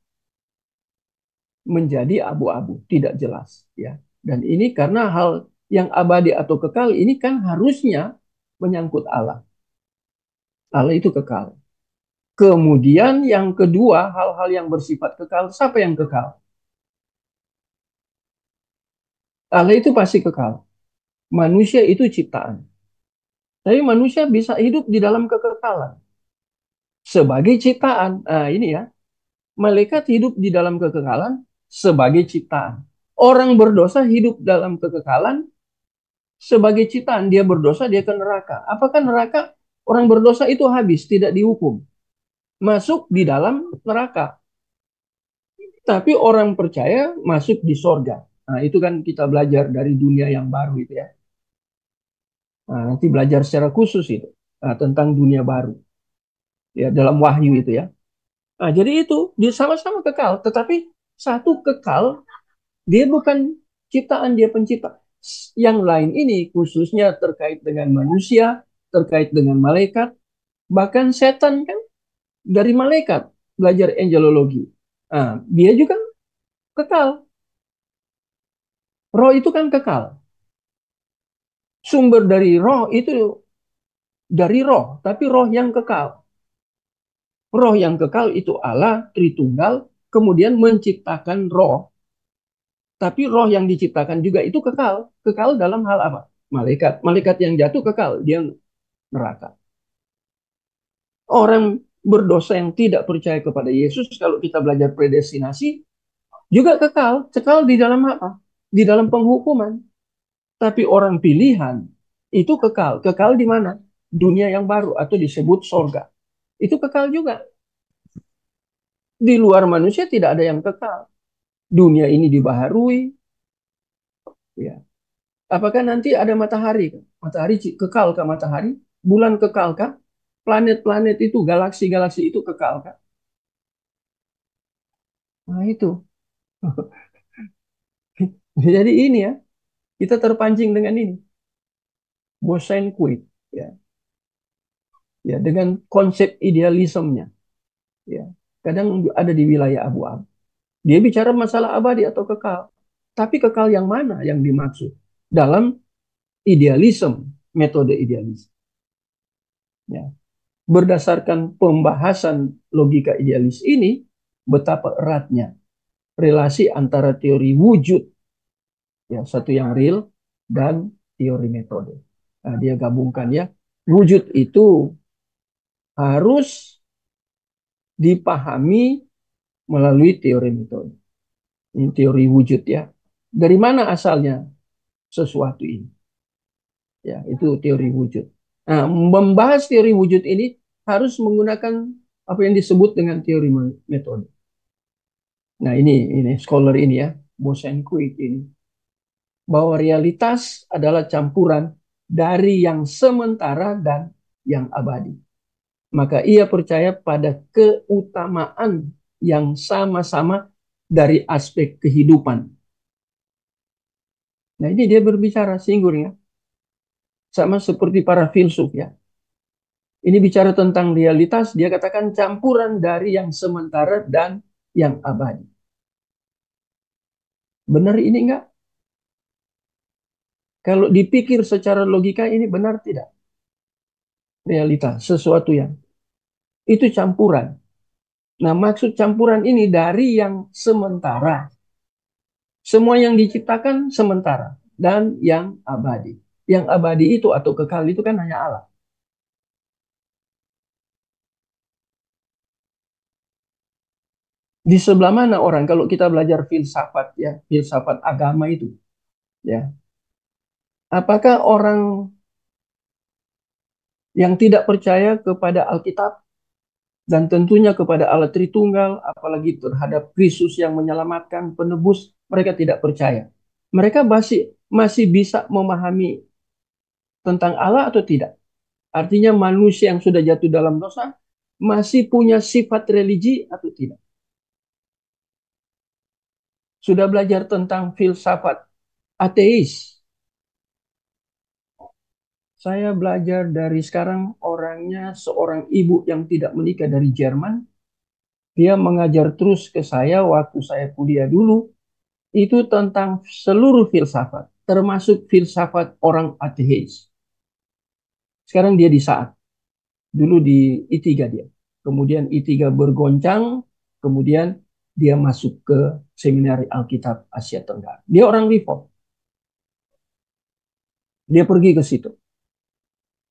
menjadi abu-abu, tidak jelas ya. Dan ini karena hal yang abadi atau kekal ini kan harusnya menyangkut Allah. Allah itu kekal. Kemudian yang kedua, hal-hal yang bersifat kekal, siapa yang kekal? Allah itu pasti kekal. Manusia itu ciptaan. Tapi manusia bisa hidup di dalam kekekalan. Sebagai ciptaan. Nah ini ya, malaikat hidup di dalam kekekalan sebagai ciptaan. Orang berdosa hidup dalam kekekalan sebagai ciptaan. Dia berdosa, dia ke neraka. Apakah neraka? Orang berdosa itu habis, tidak dihukum. Masuk di dalam neraka. Tapi orang percaya masuk di sorga. Nah, itu kan kita belajar dari dunia yang baru itu ya. Nah, nanti belajar secara khusus itu tentang dunia baru ya dalam wahyu itu ya. Nah, jadi itu dia sama-sama kekal, tetapi satu kekal dia bukan ciptaan, dia pencipta. Yang lain ini khususnya terkait dengan manusia, terkait dengan malaikat, bahkan setan kan dari malaikat belajar angelologi. Nah, dia juga kekal. Roh itu kan kekal. Sumber dari roh itu dari roh, tapi roh yang kekal. Roh yang kekal itu Allah Tritunggal, kemudian menciptakan roh. Tapi roh yang diciptakan juga itu kekal. Kekal dalam hal apa? Malaikat. Malaikat yang jatuh kekal, dia neraka. Orang berdosa yang tidak percaya kepada Yesus, kalau kita belajar predestinasi, juga kekal. Kekal di dalam apa? Di dalam penghukuman. Tapi orang pilihan itu kekal. Kekal di mana? Dunia yang baru atau disebut sorga. Itu kekal juga. Di luar manusia tidak ada yang kekal. Dunia ini dibaharui. Ya. Apakah nanti ada matahari? Matahari kekal kah matahari? Bulan kekal kah? Planet-planet itu, galaksi-galaksi itu kekal kah? Nah itu. Jadi ini ya, kita terpancing dengan ini. Bosan quit. Ya. Ya, dengan konsep idealismenya. Ya. Kadang ada di wilayah abu-abu. Dia bicara masalah abadi atau kekal. Tapi kekal yang mana yang dimaksud? Dalam idealisme, metode idealisme. Ya. Berdasarkan pembahasan logika idealis ini, betapa eratnya relasi antara teori wujud, ya satu yang real, dan teori metode. Nah, dia gabungkan ya. Wujud itu harus dipahami melalui teori metode. Ini teori wujud ya. Dari mana asalnya sesuatu ini? Ya, itu teori wujud. Nah, membahas teori wujud ini harus menggunakan apa yang disebut dengan teori metode. Nah, ini scholar ini ya, Bosanquist ini, bahwa realitas adalah campuran dari yang sementara dan yang abadi. Maka ia percaya pada keutamaan yang sama-sama dari aspek kehidupan. Nah, ini dia berbicara singgung ya. Sama seperti para filsuf ya. Ini bicara tentang realitas, dia katakan campuran dari yang sementara dan yang abadi. Benar ini enggak? Kalau dipikir secara logika ini benar tidak? Realitas, sesuatu yang itu campuran. Nah, maksud campuran ini dari yang sementara. Semua yang diciptakan sementara dan yang abadi. Yang abadi itu atau kekal itu kan hanya Allah. Di sebelah mana orang kalau kita belajar filsafat ya, filsafat agama itu ya. Apakah orang yang tidak percaya kepada Alkitab dan tentunya kepada Allah Tritunggal, apalagi terhadap Kristus yang menyelamatkan penebus, mereka tidak percaya. Mereka masih bisa memahami tentang Allah atau tidak? Artinya manusia yang sudah jatuh dalam dosa masih punya sifat religi atau tidak? Sudah belajar tentang filsafat ateis. Saya belajar dari sekarang orangnya seorang ibu yang tidak menikah dari Jerman. Dia mengajar terus ke saya waktu saya kuliah dulu. Itu tentang seluruh filsafat. Termasuk filsafat orang ateis. Sekarang dia di saat. Dulu di I3 dia. Kemudian I3 bergoncang. Kemudian dia masuk ke Seminari Alkitab Asia Tenggara. Dia orang Reform. Dia pergi ke situ.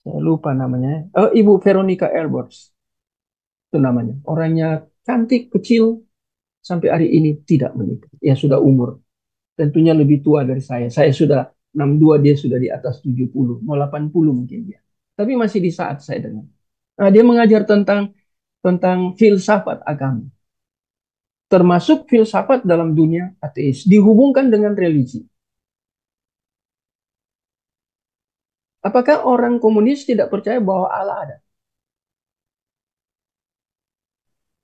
Saya lupa namanya. Ibu Veronica Elbers. Itu namanya. Orangnya cantik, kecil, sampai hari ini tidak menikah. Ya sudah umur. Tentunya lebih tua dari saya. Saya sudah 62, dia sudah di atas 70. Mau 80 mungkin dia. Tapi masih di saat saya dengar. Nah, dia mengajar tentang filsafat agama. Termasuk filsafat dalam dunia ateis. Dihubungkan dengan religi. Apakah orang komunis tidak percaya bahwa Allah ada?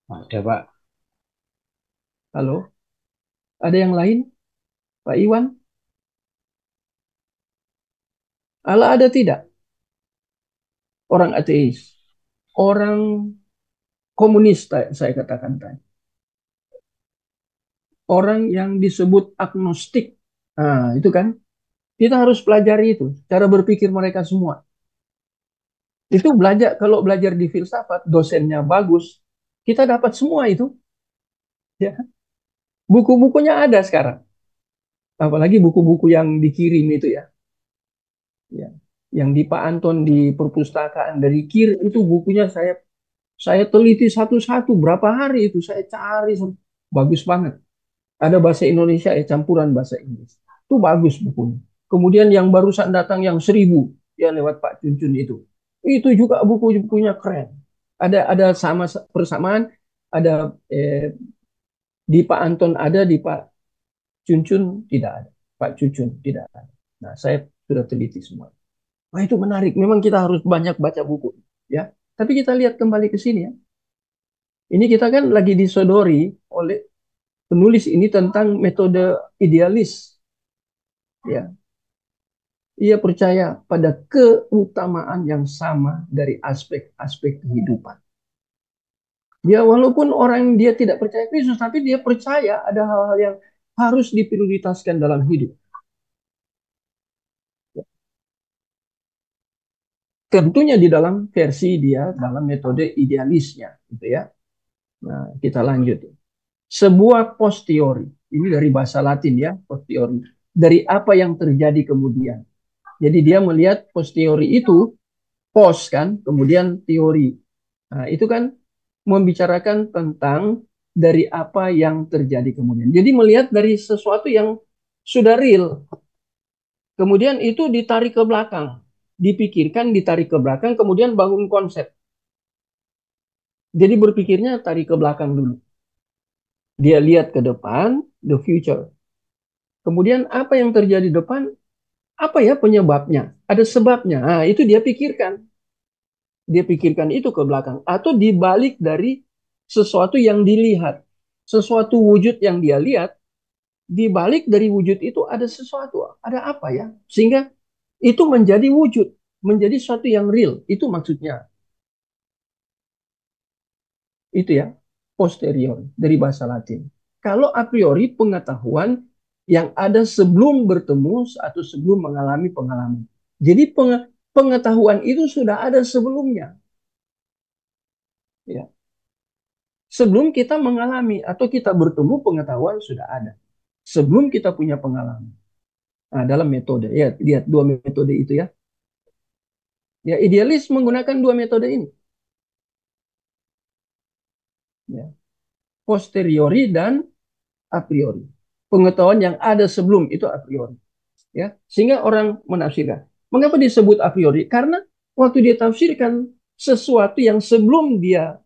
Ada, Pak. Halo? Ada yang lain? Pak Iwan? Allah ada tidak? Orang ateis. Orang komunis, saya katakan tadi. Orang yang disebut agnostik. Nah, itu kan. Kita harus pelajari itu. Cara berpikir mereka semua. Itu belajar, kalau belajar di filsafat, dosennya bagus. Kita dapat semua itu. Ya. Buku-bukunya ada sekarang. Apalagi buku-buku yang dikirim itu ya. Ya. Yang di Pak Anton di perpustakaan dari Kir itu bukunya saya teliti satu-satu berapa hari itu saya cari bagus banget. Ada bahasa Indonesia ya campuran bahasa Inggris. Itu bagus bukunya. Kemudian yang barusan datang yang 1000 ya lewat Pak Cuncun itu. Itu juga buku-bukunya keren. Ada sama persamaan ada di Pak Anton ada di Pak Cuncun tidak ada. Pak Cuncun tidak ada. Nah, saya sudah teliti semua. Nah, itu menarik. Memang kita harus banyak baca buku ya. Tapi kita lihat kembali ke sini ya. Ini kita kan lagi disodori oleh penulis ini tentang metode idealis. Ya, ia percaya pada keutamaan yang sama dari aspek-aspek kehidupan. Ya, walaupun orang dia tidak percaya Kristus, tapi dia percaya ada hal-hal yang harus diprioritaskan dalam hidup. Tentunya di dalam versi dia, dalam metode idealisnya, gitu ya. Nah, kita lanjut. Sebuah posteriori, ini dari bahasa Latin ya, posteriori. Dari apa yang terjadi kemudian. Jadi dia melihat posteriori itu post kan, kemudian teori. Nah, itu kan membicarakan tentang dari apa yang terjadi kemudian. Jadi melihat dari sesuatu yang sudah real, kemudian itu ditarik ke belakang, dipikirkan, ditarik ke belakang, kemudian bangun konsep. Jadi berpikirnya tarik ke belakang dulu. Dia lihat ke depan, the future. Kemudian apa yang terjadi di depan, apa ya penyebabnya? Ada sebabnya. Nah, itu dia pikirkan. Dia pikirkan itu ke belakang atau dibalik dari sesuatu yang dilihat, sesuatu wujud yang dia lihat, dibalik dari wujud itu ada sesuatu, ada apa ya, sehingga itu menjadi wujud, menjadi sesuatu yang real. Itu maksudnya. Itu ya, posterior dari bahasa Latin. Kalau a priori pengetahuan yang ada sebelum bertemu atau sebelum mengalami pengalaman. Jadi pengetahuan itu sudah ada sebelumnya. Ya. Sebelum kita mengalami atau kita bertemu, pengetahuan sudah ada. Sebelum kita punya pengalaman. Nah, dalam metode, ya lihat dua metode itu ya. Ya, idealis menggunakan dua metode ini. Ya. Posteriori dan a priori. Pengetahuan yang ada sebelum itu a priori. Ya, sehingga orang menafsirkan. Mengapa disebut a priori? Karena waktu dia tafsirkan sesuatu yang sebelum dia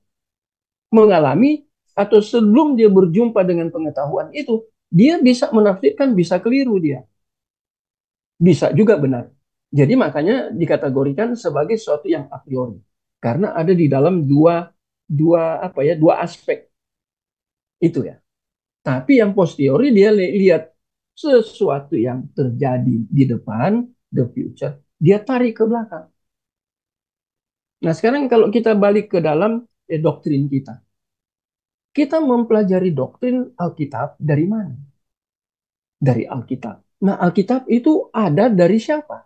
mengalami atau sebelum dia berjumpa dengan pengetahuan itu, dia bisa menafsirkan, bisa keliru dia. Bisa juga benar. Jadi makanya dikategorikan sebagai sesuatu yang a priori. Karena ada di dalam dua aspek itu ya. Tapi yang posteriori dia lihat sesuatu yang terjadi di depan, the future, dia tarik ke belakang. Nah, sekarang kalau kita balik ke dalam doktrin kita. Kita mempelajari doktrin Alkitab dari mana? Dari Alkitab. Nah, Alkitab itu ada dari siapa?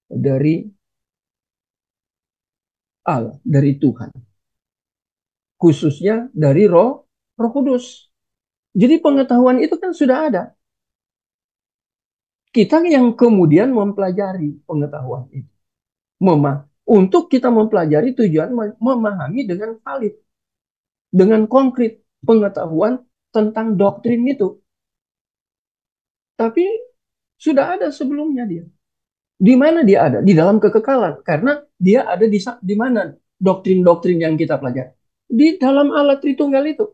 Dari Allah, dari Tuhan. Khususnya dari Roh Kudus. Jadi pengetahuan itu kan sudah ada. Kita yang kemudian mempelajari pengetahuan itu. Untuk kita mempelajari tujuan memahami dengan valid, dengan konkret pengetahuan tentang doktrin itu. Tapi sudah ada sebelumnya dia. Di mana dia ada? Di dalam kekekalan. Karena dia ada di mana doktrin-doktrin yang kita pelajari? Di dalam Allah Tritunggal itu.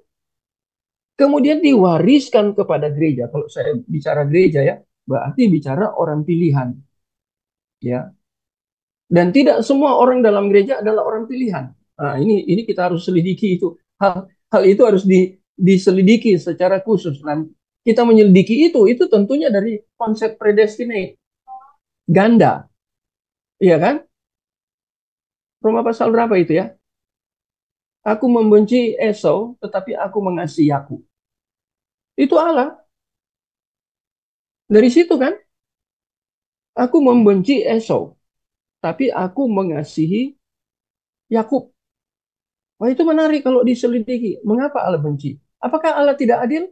Kemudian diwariskan kepada gereja. Kalau saya bicara gereja ya, berarti bicara orang pilihan. Ya. Dan tidak semua orang dalam gereja adalah orang pilihan. Nah, ini kita harus selidiki itu. Hal itu harus diselidiki secara khusus. Dan kita menyelidiki itu tentunya dari konsep predestinate. Ganda. Iya kan? Roma pasal berapa itu ya? Aku membenci Esau, tetapi aku mengasihi Yakub. Itu Allah. Dari situ kan? Aku membenci Esau, tapi aku mengasihi Yakub. Wah, itu menarik kalau diselidiki. Mengapa Allah benci? Apakah Allah tidak adil?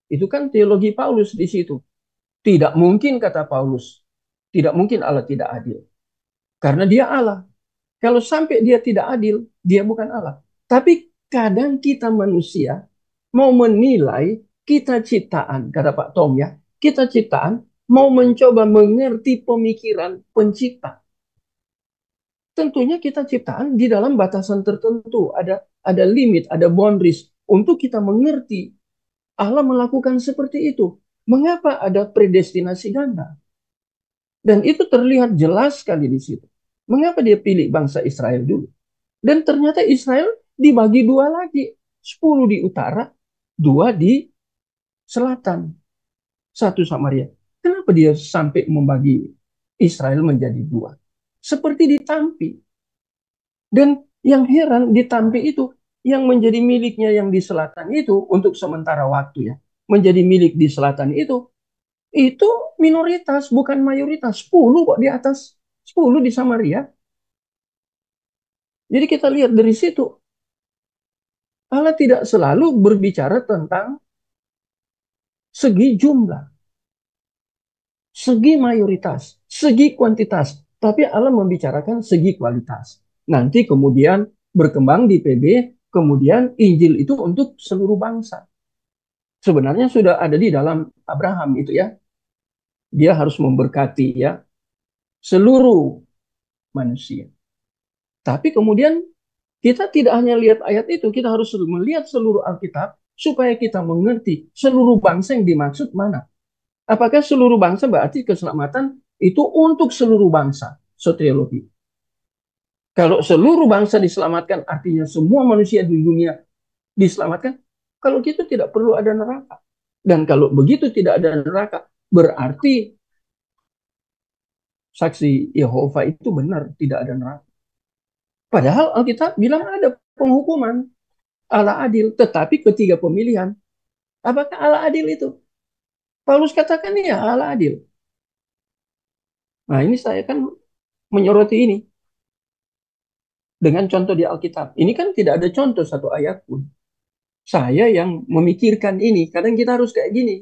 Itu kan teologi Paulus di situ. Tidak mungkin, kata Paulus. Tidak mungkin Allah tidak adil. Karena dia Allah. Kalau sampai dia tidak adil, dia bukan Allah. Tapi kadang kita manusia mau menilai kita ciptaan, kata Pak Tom ya, kita ciptaan mau mencoba mengerti pemikiran pencipta. Tentunya kita ciptaan di dalam batasan tertentu, ada limit, ada boundaries untuk kita mengerti Allah melakukan seperti itu. Mengapa ada predestinasi ganda? Dan itu terlihat jelas sekali di situ. Mengapa dia pilih bangsa Israel dulu? Dan ternyata Israel dibagi dua lagi. 10 di utara, 2 di selatan. 1 Samaria. Kenapa dia sampai membagi Israel menjadi 2? Seperti ditampi. Dan yang heran ditampi itu, yang menjadi miliknya yang di selatan itu, untuk sementara waktu ya, menjadi milik di selatan itu minoritas, bukan mayoritas. 10 kok di atas, 10 di Samaria. Jadi kita lihat dari situ, Allah tidak selalu berbicara tentang segi jumlah, segi mayoritas, segi kuantitas. Tapi Allah membicarakan segi kualitas. Nanti kemudian berkembang di PB, kemudian Injil itu untuk seluruh bangsa. Sebenarnya sudah ada di dalam Abraham itu ya. Dia harus memberkati ya seluruh manusia. Tapi kemudian kita tidak hanya lihat ayat itu, kita harus melihat seluruh Alkitab supaya kita mengerti seluruh bangsa yang dimaksud mana. Apakah seluruh bangsa berarti keselamatan itu untuk seluruh bangsa? Soteriologi. Kalau seluruh bangsa diselamatkan, artinya semua manusia di dunia diselamatkan. Kalau gitu tidak perlu ada neraka. Dan kalau begitu tidak ada neraka, berarti saksi Yehova itu benar, tidak ada neraka. Padahal Alkitab bilang ada penghukuman. Allah adil, tetapi ketiga pemilihan. Apakah Allah adil itu? Paulus katakan ya Allah adil. Nah ini saya kan menyoroti ini dengan contoh di Alkitab. Ini kan tidak ada contoh satu ayat pun. Saya yang memikirkan ini. Kadang kita harus kayak gini.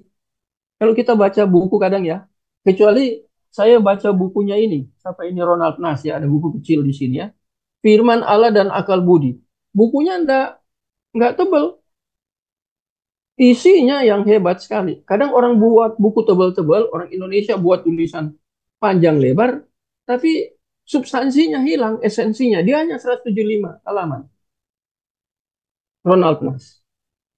Kalau kita baca buku kadang ya, kecuali saya baca bukunya ini. Siapa ini Ronald Nas ya, ada buku kecil di sini ya. Firman Allah dan Akal Budi. Bukunya enggak tebal. Isinya yang hebat sekali. Kadang orang buat buku tebal-tebal, orang Indonesia buat tulisan panjang lebar, tapi substansinya hilang, esensinya. Dia hanya 175 halaman. Ronald Nas.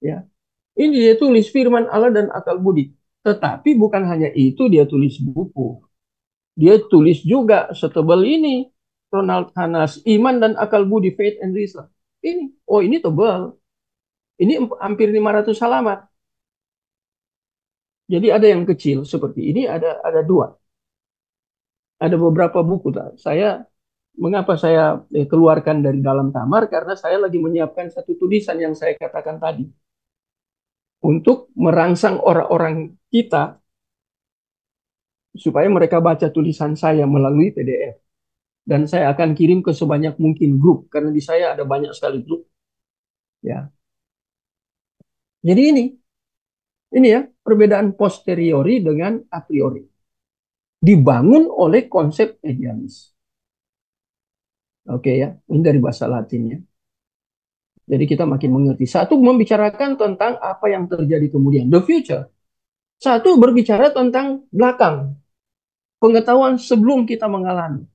Ya. Ini dia tulis firman Allah dan akal budi. Tetapi bukan hanya itu dia tulis buku. Dia tulis juga setebal ini. Ronald Hanas, Iman dan Akal Budi, Faith and Reason. Ini tebal. Ini hampir 500 halaman. Jadi ada yang kecil seperti ini, ada dua. Ada beberapa buku. Mengapa saya keluarkan dari dalam kamar? Karena saya lagi menyiapkan satu tulisan yang saya katakan tadi. Untuk merangsang orang-orang kita supaya mereka baca tulisan saya melalui PDF. Dan saya akan kirim ke sebanyak mungkin grup. Karena di saya ada banyak sekali grup. Ya. Jadi ini ya, perbedaan posteriori dengan a priori. Dibangun oleh konsep idealis. Oke ya, ini dari bahasa Latinnya. Jadi kita makin mengerti. Satu membicarakan tentang apa yang terjadi kemudian, the future. Satu berbicara tentang belakang, pengetahuan sebelum kita mengalami.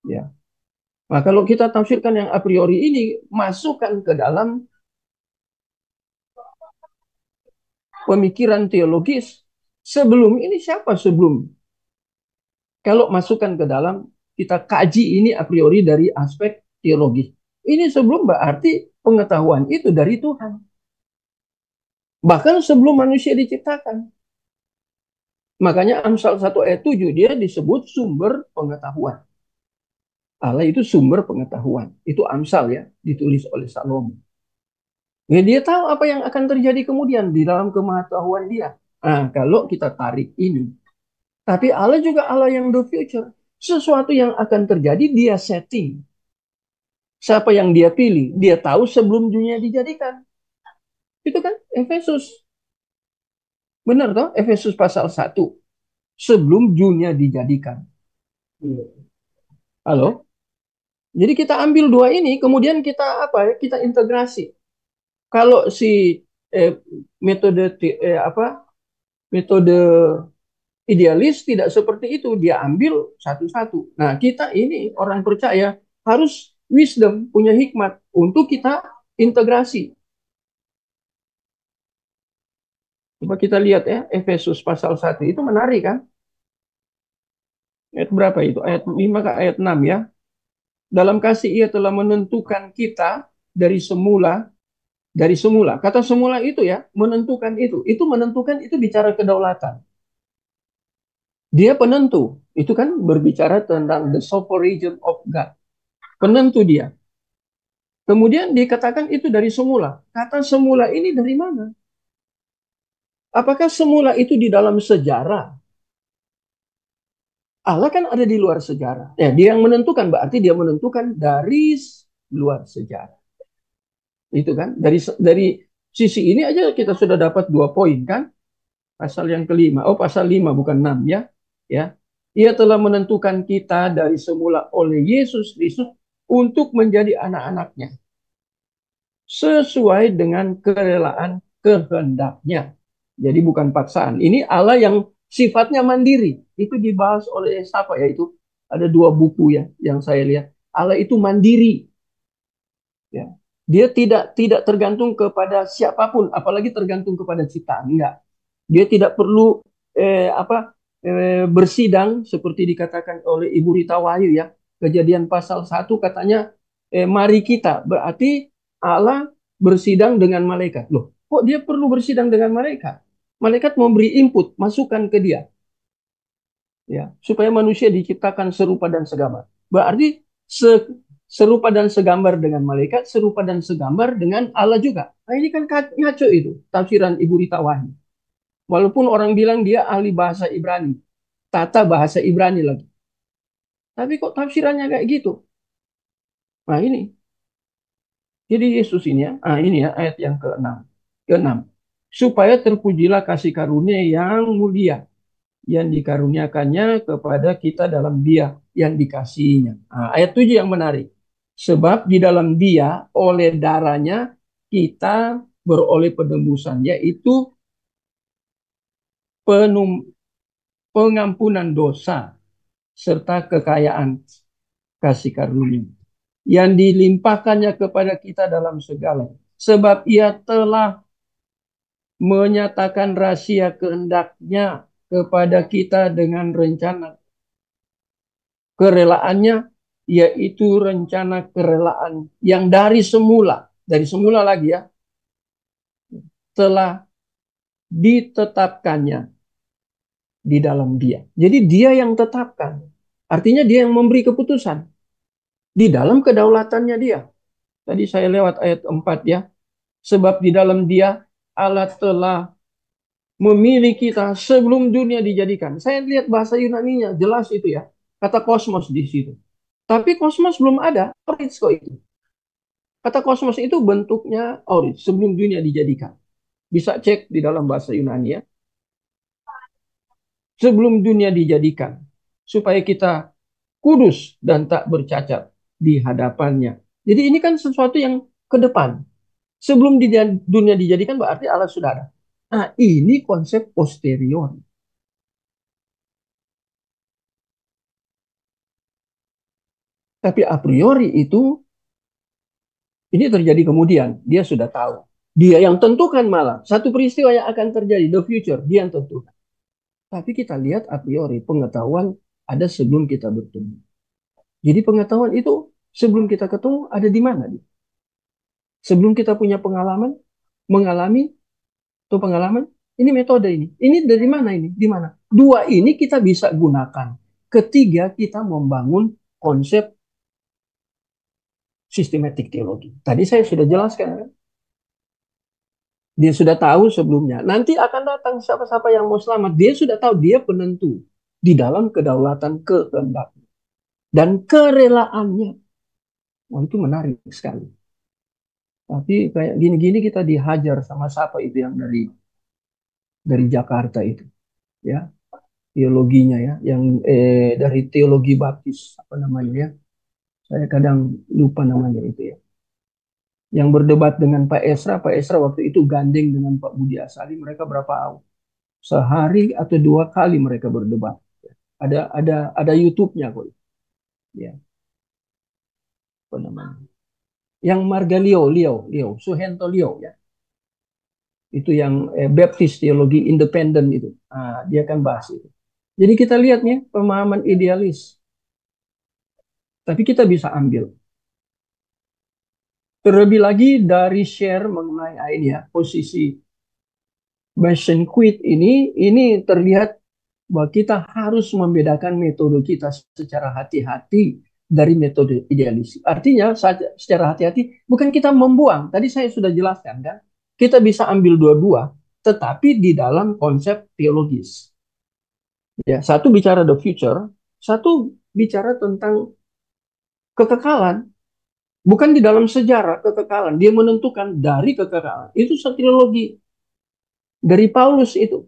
Ya. Nah, kalau kita tafsirkan yang a priori ini, masukkan ke dalam pemikiran teologis. Sebelum ini siapa sebelum? Kalau masukkan ke dalam, kita kaji ini a priori dari aspek teologis. Ini sebelum berarti pengetahuan itu dari Tuhan. Bahkan sebelum manusia diciptakan. Makanya Amsal 1 ayat 7 dia disebut sumber pengetahuan. Allah itu sumber pengetahuan. Itu Amsal ya, ditulis oleh Salomo. Ya, dia tahu apa yang akan terjadi kemudian di dalam kemahatauan dia. Nah, kalau kita tarik ini. Tapi Allah juga Allah yang the future. Sesuatu yang akan terjadi dia setting. Siapa yang dia pilih? Dia tahu sebelum dunia dijadikan. Itu kan Efesus. Benar toh? Efesus pasal 1. Sebelum dunia dijadikan. Halo? Jadi kita ambil dua ini, kemudian kita apa? Kita integrasi. Kalau si eh, metode metode idealis tidak seperti itu, dia ambil satu-satu. Nah, kita ini orang percaya harus wisdom, punya hikmat untuk kita integrasi. Coba kita lihat ya, Efesus pasal 1 itu menarik kan? Ayat berapa itu? Ayat 5 ke ayat 6 ya. Dalam kasih ia telah menentukan kita dari semula. Kata semula itu ya, menentukan itu. Itu menentukan itu bicara kedaulatan. Dia penentu. Itu kan berbicara tentang the sovereignty of God. Penentu dia. Kemudian dikatakan itu dari semula. Kata semula ini dari mana? Apakah semula itu di dalam sejarah? Allah kan ada di luar sejarah. Ya, dia yang menentukan, berarti dia menentukan dari luar sejarah. Itu kan, dari sisi ini aja kita sudah dapat 2 poin kan? Pasal yang kelima. Oh, pasal 5 bukan 6 ya. Ya. Ia telah menentukan kita dari semula oleh Yesus Kristus untuk menjadi anak-anaknya. Sesuai dengan kerelaan kehendaknya. Jadi bukan paksaan. Ini Allah yang sifatnya mandiri. Itu dibahas oleh siapa ya itu? Ada 2 buku ya yang saya lihat. Allah itu mandiri. Ya. Dia tidak tergantung kepada siapapun, apalagi tergantung kepada ciptaan. Enggak. Dia tidak perlu bersidang seperti dikatakan oleh Ibu Rita Wahyu ya. Kejadian pasal 1 katanya mari kita. Berarti Allah bersidang dengan malaikat. Loh, kok dia perlu bersidang dengan malaikat? Malaikat memberi input, masukan ke dia. Ya, supaya manusia diciptakan serupa dan segambar. Berarti serupa dan segambar dengan malaikat, serupa dan segambar dengan Allah juga. Nah, ini kan ngaco itu, tafsiran Ibu Rita Wahyu. Walaupun orang bilang dia ahli bahasa Ibrani, tata bahasa Ibrani lagi. Tapi kok tafsirannya kayak gitu? Nah ini, jadi Yesus ini ya, ini ya ayat yang ke-6. Ke-6. Supaya terpujilah kasih karunia yang mulia yang dikaruniakannya kepada kita dalam Dia yang dikasihinya. Nah, ayat 7 yang menarik. Sebab di dalam Dia oleh darahnya kita beroleh penebusan, yaitu pengampunan dosa serta kekayaan kasih karunia yang dilimpahkannya kepada kita dalam segala. Sebab ia telah menyatakan rahasia kehendaknya kepada kita dengan rencana kerelaannya, yaitu rencana kerelaan yang dari semula lagi ya, telah ditetapkannya di dalam dia. Jadi dia yang tetapkan. Artinya dia yang memberi keputusan di dalam kedaulatannya dia. Tadi saya lewat ayat 4 ya. Sebab di dalam dia Allah telah memilih kita sebelum dunia dijadikan. Saya lihat bahasa Yunaninya jelas itu ya. Kata kosmos di situ. Tapi kosmos belum ada. Orit kok itu. Kata kosmos itu bentuknya orit sebelum dunia dijadikan. Bisa cek di dalam bahasa Yunani ya. Sebelum dunia dijadikan. Supaya kita kudus dan tak bercacat di hadapannya. Jadi ini kan sesuatu yang ke depan. Sebelum dunia dijadikan berarti Allah sudah ada. Nah, ini konsep posterior. Tapi a priori itu, ini terjadi kemudian. Dia sudah tahu. Dia yang tentukan malah. Satu peristiwa yang akan terjadi, the future, dia yang tentukan. Tapi kita lihat a priori, pengetahuan ada sebelum kita bertemu. Jadi pengetahuan itu sebelum kita ketemu ada di mana? Sebelum kita punya pengalaman, mengalami, atau pengalaman, ini metode ini. Ini dari mana ini? Di mana? Dua ini kita bisa gunakan. Ketiga, kita membangun konsep sistematik teologi. Tadi saya sudah jelaskan kan? Dia sudah tahu sebelumnya. Nanti akan datang siapa-siapa yang mau selamat. Dia sudah tahu dia penentu di dalam kedaulatan kehendak dan kerelaannya. Wah, itu menarik sekali. Tapi kayak gini-gini kita dihajar sama siapa itu yang dari Jakarta itu, ya, teologinya ya, yang dari teologi baptis apa namanya ya. Saya kadang lupa namanya itu ya. Yang berdebat dengan Pak Esra waktu itu gandeng dengan Pak Budi Asali, mereka berapa sehari atau 2 kali mereka berdebat. Ada YouTube-nya kok. Ya, apa namanya? Yang Marga Leo, Suhento Leo ya. Itu yang Baptis teologi independen itu. Ah, dia kan bahas itu. Jadi kita lihat nih pemahaman idealis. Tapi kita bisa ambil. Terlebih lagi dari share mengenai ini ya, posisi Mission Quit ini terlihat bahwa kita harus membedakan metode kita secara hati-hati dari metode idealis. Artinya secara hati-hati bukan kita membuang. Tadi saya sudah jelaskan kan. Kita bisa ambil dua-dua, tetapi di dalam konsep teologis. Ya, satu bicara the future, satu bicara tentang kekekalan. Bukan di dalam sejarah kekekalan. Dia menentukan dari kekekalan. Itu teologi dari Paulus itu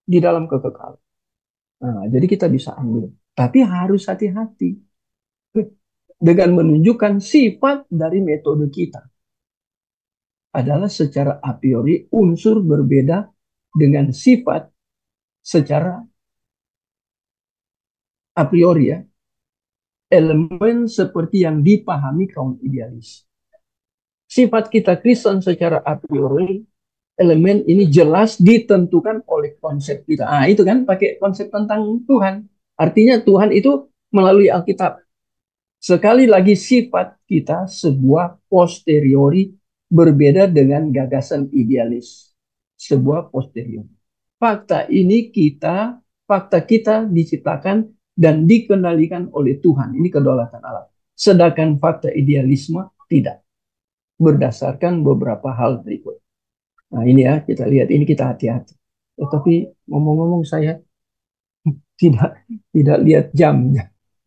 di dalam kekekalan. Nah, jadi kita bisa ambil. Tapi harus hati-hati dengan menunjukkan sifat dari metode kita. Adalah secara a priori unsur berbeda dengan sifat secara a priori ya. Elemen seperti yang dipahami kaum idealis. Sifat kita Kristen secara a priori, elemen ini jelas ditentukan oleh konsep kita. Ah, itu kan pakai konsep tentang Tuhan. Artinya Tuhan itu melalui Alkitab. Sekali lagi sifat kita sebuah posteriori berbeda dengan gagasan idealis. Sebuah posteriori. Fakta kita diciptakan dan dikendalikan oleh Tuhan. Ini kedaulatan Allah. Sedangkan fakta idealisme tidak. Berdasarkan beberapa hal berikut. Nah ini ya kita lihat, ini kita hati-hati. Tapi ngomong-ngomong saya tidak lihat jam.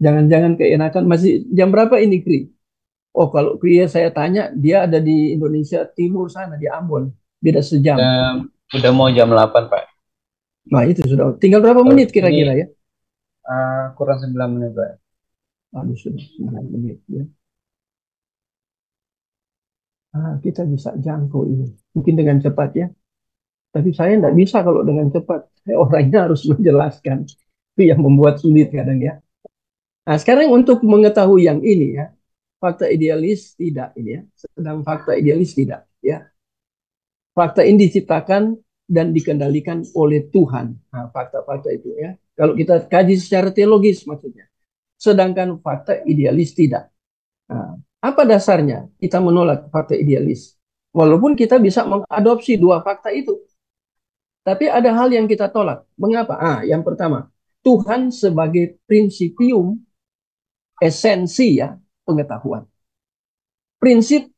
Jangan-jangan keenakan masih jam berapa ini Kri? Oh kalau Kri saya tanya dia ada di Indonesia Timur sana di Ambon, beda sejam. Udah mau jam 8 Pak. Nah itu sudah. Tinggal berapa menit kira-kira ya? Kurang 9 menit Pak. Aduh sudah 9 menit ya. Kita bisa jangkau ini. Mungkin dengan cepat ya. Tapi saya tidak bisa kalau dengan cepat. Saya orangnya harus menjelaskan. Itu yang membuat sulit kadang ya. Nah sekarang untuk mengetahui yang ini ya. Fakta idealis tidak ini ya. Sedang fakta idealis tidak ya. Fakta ini diciptakan dan dikendalikan oleh Tuhan. Nah, fakta-fakta itu ya. Kalau kita kaji secara teologis maksudnya. Sedangkan fakta idealis tidak. Nah, apa dasarnya kita menolak fakta idealis? Walaupun kita bisa mengadopsi dua fakta itu. Tapi ada hal yang kita tolak. Mengapa? Yang pertama, Tuhan sebagai prinsipium, esensi ya, pengetahuan. Prinsip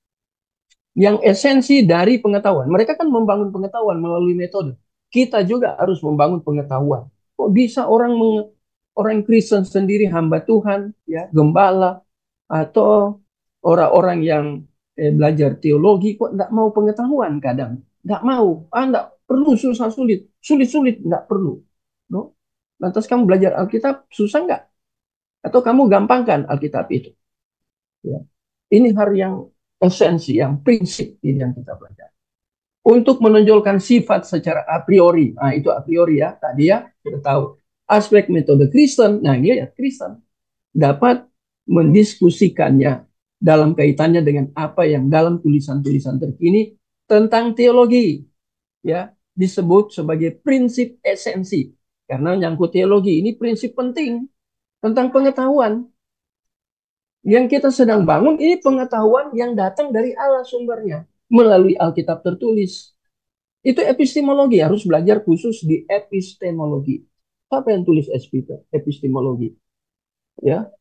yang esensi dari pengetahuan. Mereka kan membangun pengetahuan melalui metode. Kita juga harus membangun pengetahuan. Kok bisa orang Kristen sendiri hamba Tuhan, ya, gembala, atau orang-orang yang belajar teologi kok tidak mau pengetahuan kadang. Tidak mau. Tidak perlu susah sulit. Sulit-sulit tidak perlu. No? Lantas kamu belajar Alkitab susah nggak? Atau kamu gampangkan Alkitab itu? Ya. Ini hal yang esensi, yang prinsip ini yang kita belajar. Untuk menonjolkan sifat secara a priori. Nah, itu a priori ya. Tadi ya, kita tahu. Aspek metode Kristen, nah ini ya Kristen. Dapat mendiskusikannya dalam kaitannya dengan apa yang dalam tulisan-tulisan terkini tentang teologi. Ya, disebut sebagai prinsip esensi. Karena nyangkut teologi, ini prinsip penting tentang pengetahuan. Yang kita sedang bangun ini pengetahuan yang datang dari Allah sumbernya melalui Alkitab tertulis. Itu epistemologi, harus belajar khusus di epistemologi. Siapa yang tulis epistemologi? Ya,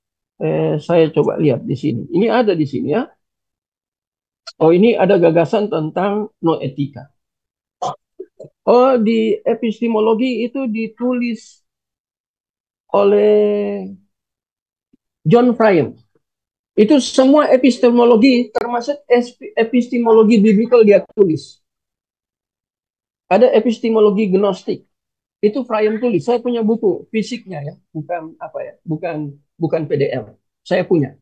saya coba lihat di sini. Ini ada di sini ya. Oh, ini ada gagasan tentang noetika. Oh, di epistemologi itu ditulis oleh John Frame. Itu semua epistemologi, termasuk epistemologi biblical dia tulis. Ada epistemologi gnostik. Itu Frame tulis. Saya punya buku fisiknya ya, bukan apa ya, bukan PDF. Saya punya.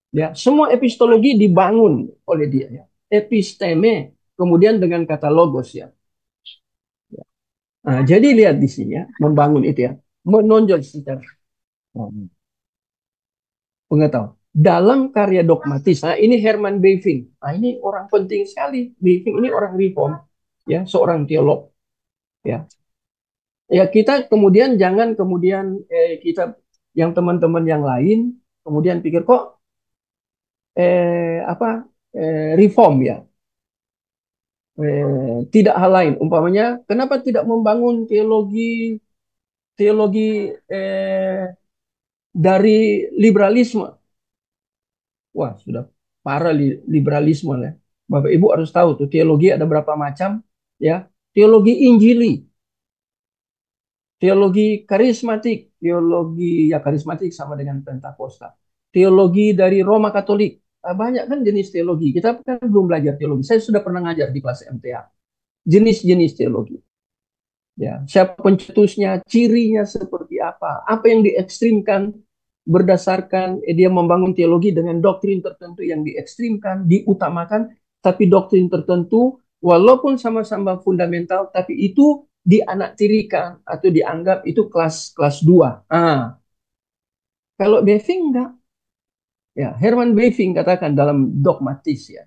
Ya, semua epistemologi dibangun oleh dia ya. Episteme, kemudian dengan kata logos ya. Nah, jadi lihat di sini ya, membangun itu ya, menonjol secara pengetahuan. Dalam karya dogmatis, nah ini Herman Bavinck. Nah ini orang penting sekali. Bavinck ini orang reform, ya, seorang teolog. Ya, ya kita kemudian jangan kemudian kita yang teman-teman yang lain kemudian pikir kok apa reform ya. Tidak hal lain. Umpamanya, kenapa tidak membangun teologi teologi dari liberalisme? Wah, sudah parah liberalisme ya. Bapak Ibu harus tahu tuh teologi ada berapa macam ya. Teologi Injili, teologi karismatik, teologi ya karismatik sama dengan Pentakosta. Teologi dari Roma Katolik. Banyak kan jenis teologi. Kita kan belum belajar teologi. Saya sudah pernah ngajar di kelas MTA. Jenis-jenis teologi. Ya, siapa pencetusnya, cirinya seperti apa yang diekstrimkan berdasarkan dia membangun teologi dengan doktrin tertentu yang diekstrimkan, diutamakan, tapi doktrin tertentu walaupun sama-sama fundamental, tapi itu dianaktirikan atau dianggap itu kelas 2. Kalau Bavinck enggak. Ya, Herman Bavinck katakan dalam dogmatis ya,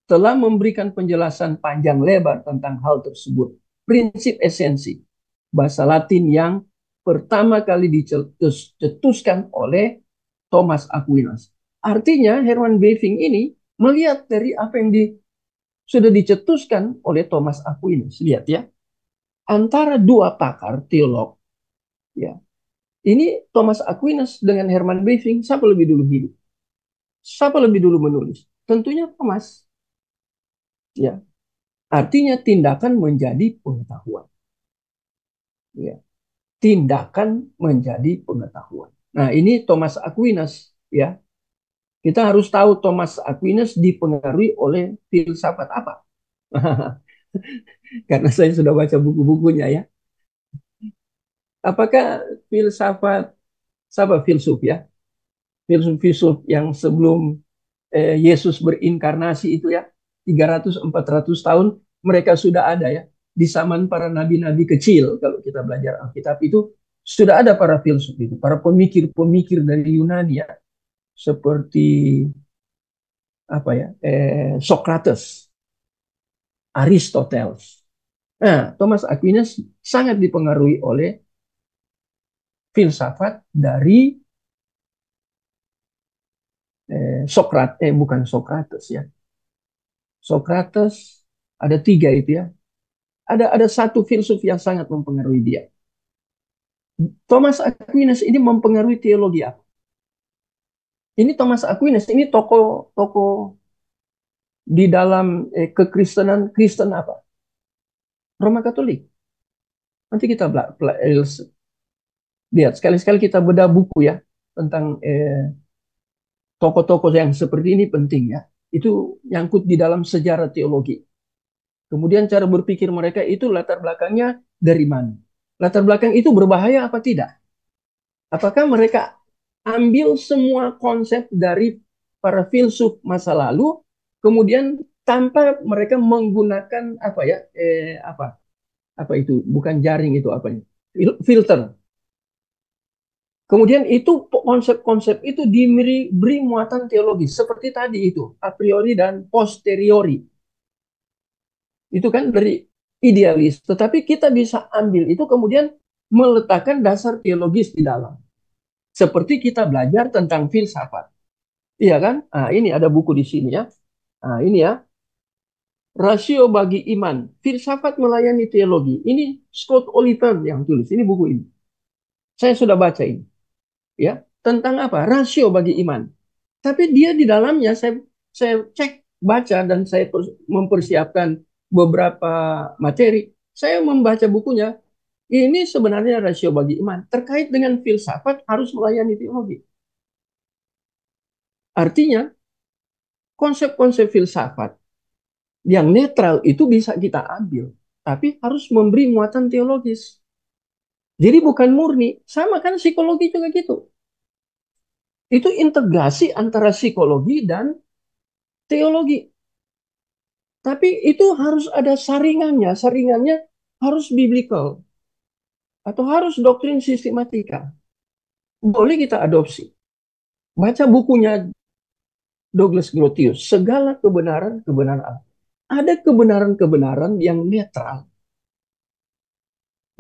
telah memberikan penjelasan panjang lebar tentang hal tersebut. Prinsip esensi bahasa Latin yang pertama kali dicetuskan oleh Thomas Aquinas. Artinya Herman Bavinck ini melihat dari apa yang sudah dicetuskan oleh Thomas Aquinas. Lihat ya, antara dua pakar teolog, ya. Ini Thomas Aquinas dengan Herman Bavinck, siapa lebih dulu hidup? Siapa lebih dulu menulis? Tentunya Thomas. Ya, artinya tindakan menjadi pengetahuan. Ya, tindakan menjadi pengetahuan. Nah, ini Thomas Aquinas ya. Kita harus tahu Thomas Aquinas dipengaruhi oleh filsafat apa? Karena saya sudah baca buku-bukunya ya. Apakah filsafat siapa filsuf ya? Filsuf-filsuf yang sebelum Yesus berinkarnasi itu ya, 300-400 tahun mereka sudah ada ya. Di zaman para nabi-nabi kecil, kalau kita belajar Alkitab itu, sudah ada para filsuf itu, para pemikir-pemikir dari Yunani ya, seperti apa ya, Socrates, Aristoteles. Nah, Thomas Aquinas sangat dipengaruhi oleh filsafat dari bukan Socrates ya. Socrates ada 3 itu ya. ada satu filsuf yang sangat mempengaruhi dia. Thomas Aquinas ini mempengaruhi teologi apa? Ini Thomas Aquinas ini tokoh di dalam kekristenan, Kristen apa? Roma Katolik. Nanti kita lihat sekali-sekali kita bedah buku ya tentang tokoh-tokoh yang seperti ini penting ya. Itu nyangkut di dalam sejarah teologi. Kemudian cara berpikir mereka itu latar belakangnya dari mana? Latar belakang itu berbahaya apa tidak? Apakah mereka ambil semua konsep dari para filsuf masa lalu, kemudian tanpa mereka menggunakan apa ya? Apa itu? Bukan jaring itu apanya? Filter. Kemudian itu konsep-konsep itu diberi muatan teologis seperti tadi itu, a priori dan posteriori. Itu kan dari idealis, tetapi kita bisa ambil itu kemudian meletakkan dasar teologis di dalam. Seperti kita belajar tentang filsafat. Iya kan? Nah, ini ada buku di sini ya. Nah, ini ya. Rasio bagi iman, filsafat melayani teologi. Ini Scott Oliphant yang tulis. Ini buku ini. Saya sudah baca ini. Ya, tentang apa? Rasio bagi iman. Tapi dia di dalamnya saya cek, baca dan saya mempersiapkan beberapa materi. Saya membaca bukunya. Ini sebenarnya rasio bagi iman terkait dengan filsafat harus melayani teologi. Artinya konsep-konsep filsafat yang netral itu bisa kita ambil, tapi harus memberi muatan teologis. Jadi bukan murni, sama kan psikologi juga gitu. Itu integrasi antara psikologi dan teologi. Tapi itu harus ada saringannya. Saringannya harus biblical. Atau harus doktrin sistematika. Boleh kita adopsi. Baca bukunya Douglas Grotius. Segala kebenaran Allah. Ada kebenaran-kebenaran yang netral.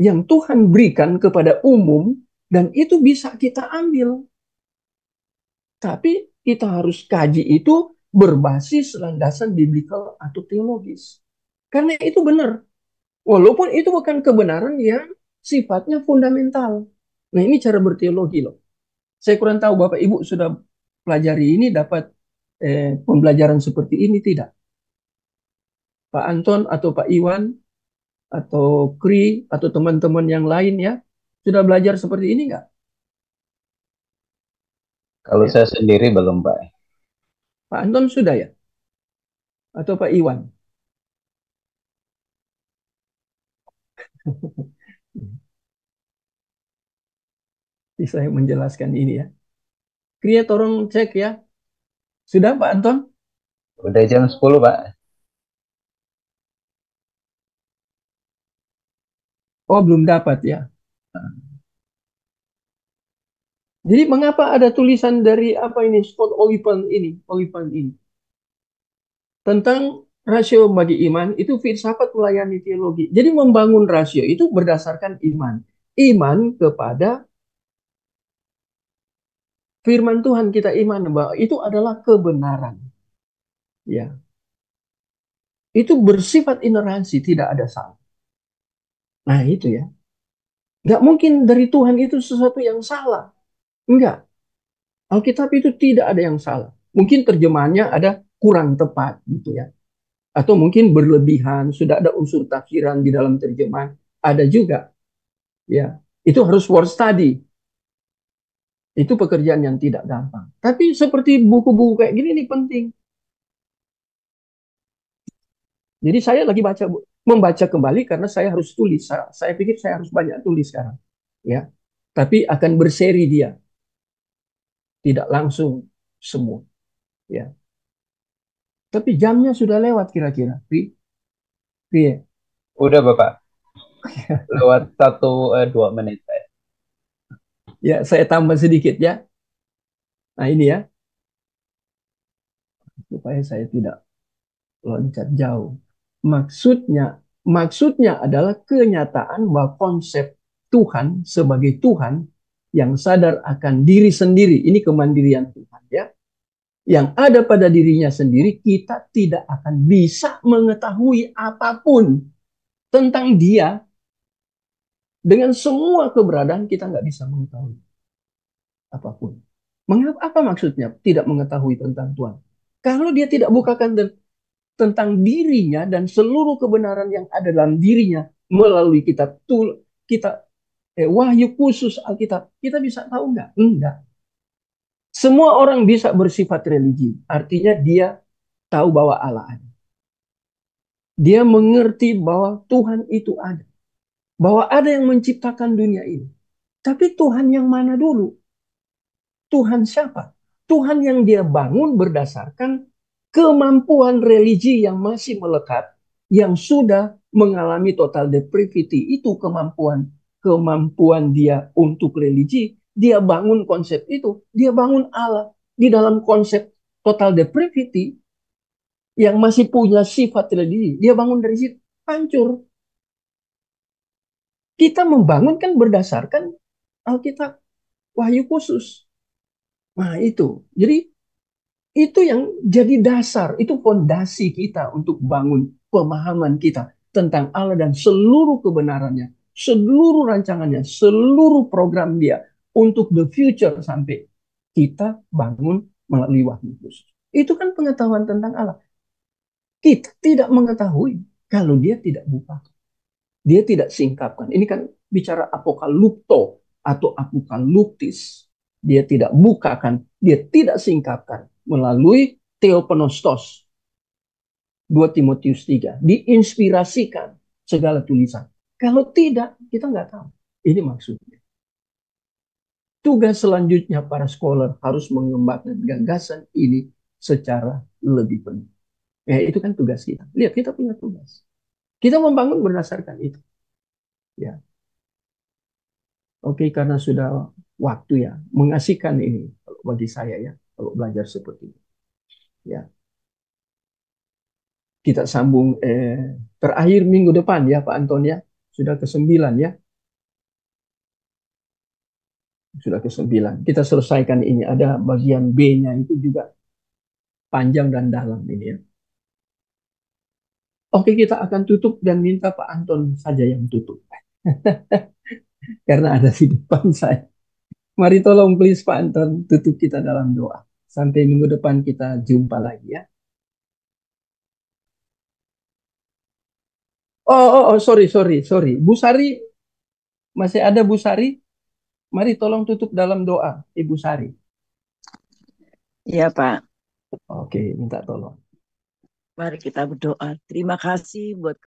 Yang Tuhan berikan kepada umum. Dan itu bisa kita ambil. Tapi kita harus kaji itu berbasis landasan biblical atau teologis. Karena itu benar. Walaupun itu bukan kebenaran yang sifatnya fundamental. Nah, ini cara berteologi loh. Saya kurang tahu Bapak Ibu sudah pelajari ini, dapat pembelajaran seperti ini tidak? Pak Anton atau Pak Iwan atau Kri atau teman-teman yang lain ya, sudah belajar seperti ini nggak? Kalau Ya. saya sendiri belum, Pak. Pak Anton sudah ya? Atau Pak Iwan? Bisa saya menjelaskan ini ya. Kri, tolong cek ya. Sudah Pak Anton? Udah jam 10, Pak. Oh, belum dapat ya. Jadi mengapa ada tulisan dari apa ini Scott Oliphant ini tentang rasio bagi iman itu filsafat melayani teologi. Jadi membangun rasio itu berdasarkan iman. Iman kepada firman Tuhan, kita iman bahwa itu adalah kebenaran. Ya. Itu bersifat ineransi, tidak ada salah. Nah, itu ya. Nggak mungkin dari Tuhan itu sesuatu yang salah. Enggak. Alkitab itu tidak ada yang salah. Mungkin terjemahannya ada kurang tepat gitu ya. Atau mungkin berlebihan, sudah ada unsur tafsiran di dalam terjemahan. Ada juga. Ya, itu harus word study. Itu pekerjaan yang tidak gampang. Tapi seperti buku-buku kayak gini ini penting. Jadi saya lagi membaca kembali karena saya harus tulis. Saya pikir saya harus banyak tulis sekarang. Ya, tapi akan berseri dia, tidak langsung semua. Ya, tapi jamnya sudah lewat kira-kira. Ya. Udah, Bapak. Lewat 1-2 menit, Pak. Ya, saya tambah sedikit ya. Nah ini ya, supaya saya tidak loncat jauh. Maksudnya adalah kenyataan bahwa konsep Tuhan sebagai Tuhan yang sadar akan diri sendiri. Ini kemandirian Tuhan ya. Yang ada pada dirinya sendiri, kita tidak akan bisa mengetahui apapun tentang dia, dengan semua keberadaan kita nggak bisa mengetahui apapun. Mengapa, apa maksudnya tidak mengetahui tentang Tuhan? Kalau dia tidak bukakan tentang dirinya dan seluruh kebenaran yang ada dalam dirinya melalui kita wahyu khusus Alkitab, kita bisa tahu nggak? Enggak. Semua orang bisa bersifat religi, artinya dia tahu bahwa Allah ada. Dia mengerti bahwa Tuhan itu ada, bahwa ada yang menciptakan dunia ini. Tapi Tuhan yang mana dulu? Tuhan siapa? Tuhan yang dia bangun berdasarkan kemampuan religi yang masih melekat, yang sudah mengalami total depravity. Itu kemampuan dia untuk religi. Dia bangun konsep itu. Dia bangun Allah di dalam konsep total depravity yang masih punya sifat religi. Dia bangun dari situ. Hancur. Kita membangun kan berdasarkan Alkitab. Wahyu khusus. Nah itu. Jadi itu yang jadi dasar, itu fondasi kita untuk bangun pemahaman kita tentang Allah dan seluruh kebenarannya, seluruh rancangannya, seluruh program dia untuk the future sampai kita bangun melalui wahyu khusus. Itu kan pengetahuan tentang Allah. Kita tidak mengetahui kalau dia tidak buka. Dia tidak singkapkan. Ini kan bicara apokalupto atau apokaluptis. Dia tidak bukakan, dia tidak singkapkan melalui Theopneustos 2 Timotius 3. Diinspirasikan segala tulisan. Kalau tidak, kita nggak tahu. Ini maksudnya. Tugas selanjutnya para scholar harus mengembangkan gagasan ini secara lebih penuh. Ya, itu kan tugas kita. Lihat, kita punya tugas. Kita membangun berdasarkan itu. Ya, oke, karena sudah waktu ya, mengasihkan ini bagi saya ya, kalau belajar seperti ini. Ya, kita sambung terakhir minggu depan ya Pak Anton ya, sudah ke-9 ya, sudah ke-9. Kita selesaikan ini, ada bagian B-nya itu juga panjang dan dalam ini ya. Oke, kita akan tutup dan minta Pak Anton saja yang tutup. Karena ada di depan saya. Mari tolong please Pak Anton tutup kita dalam doa. Sampai minggu depan kita jumpa lagi ya. Sorry. Bu Sari, masih ada Bu Sari? Mari tolong tutup dalam doa, Ibu Sari. Iya, Pak. Oke, minta tolong. Mari kita berdoa. Terima kasih buat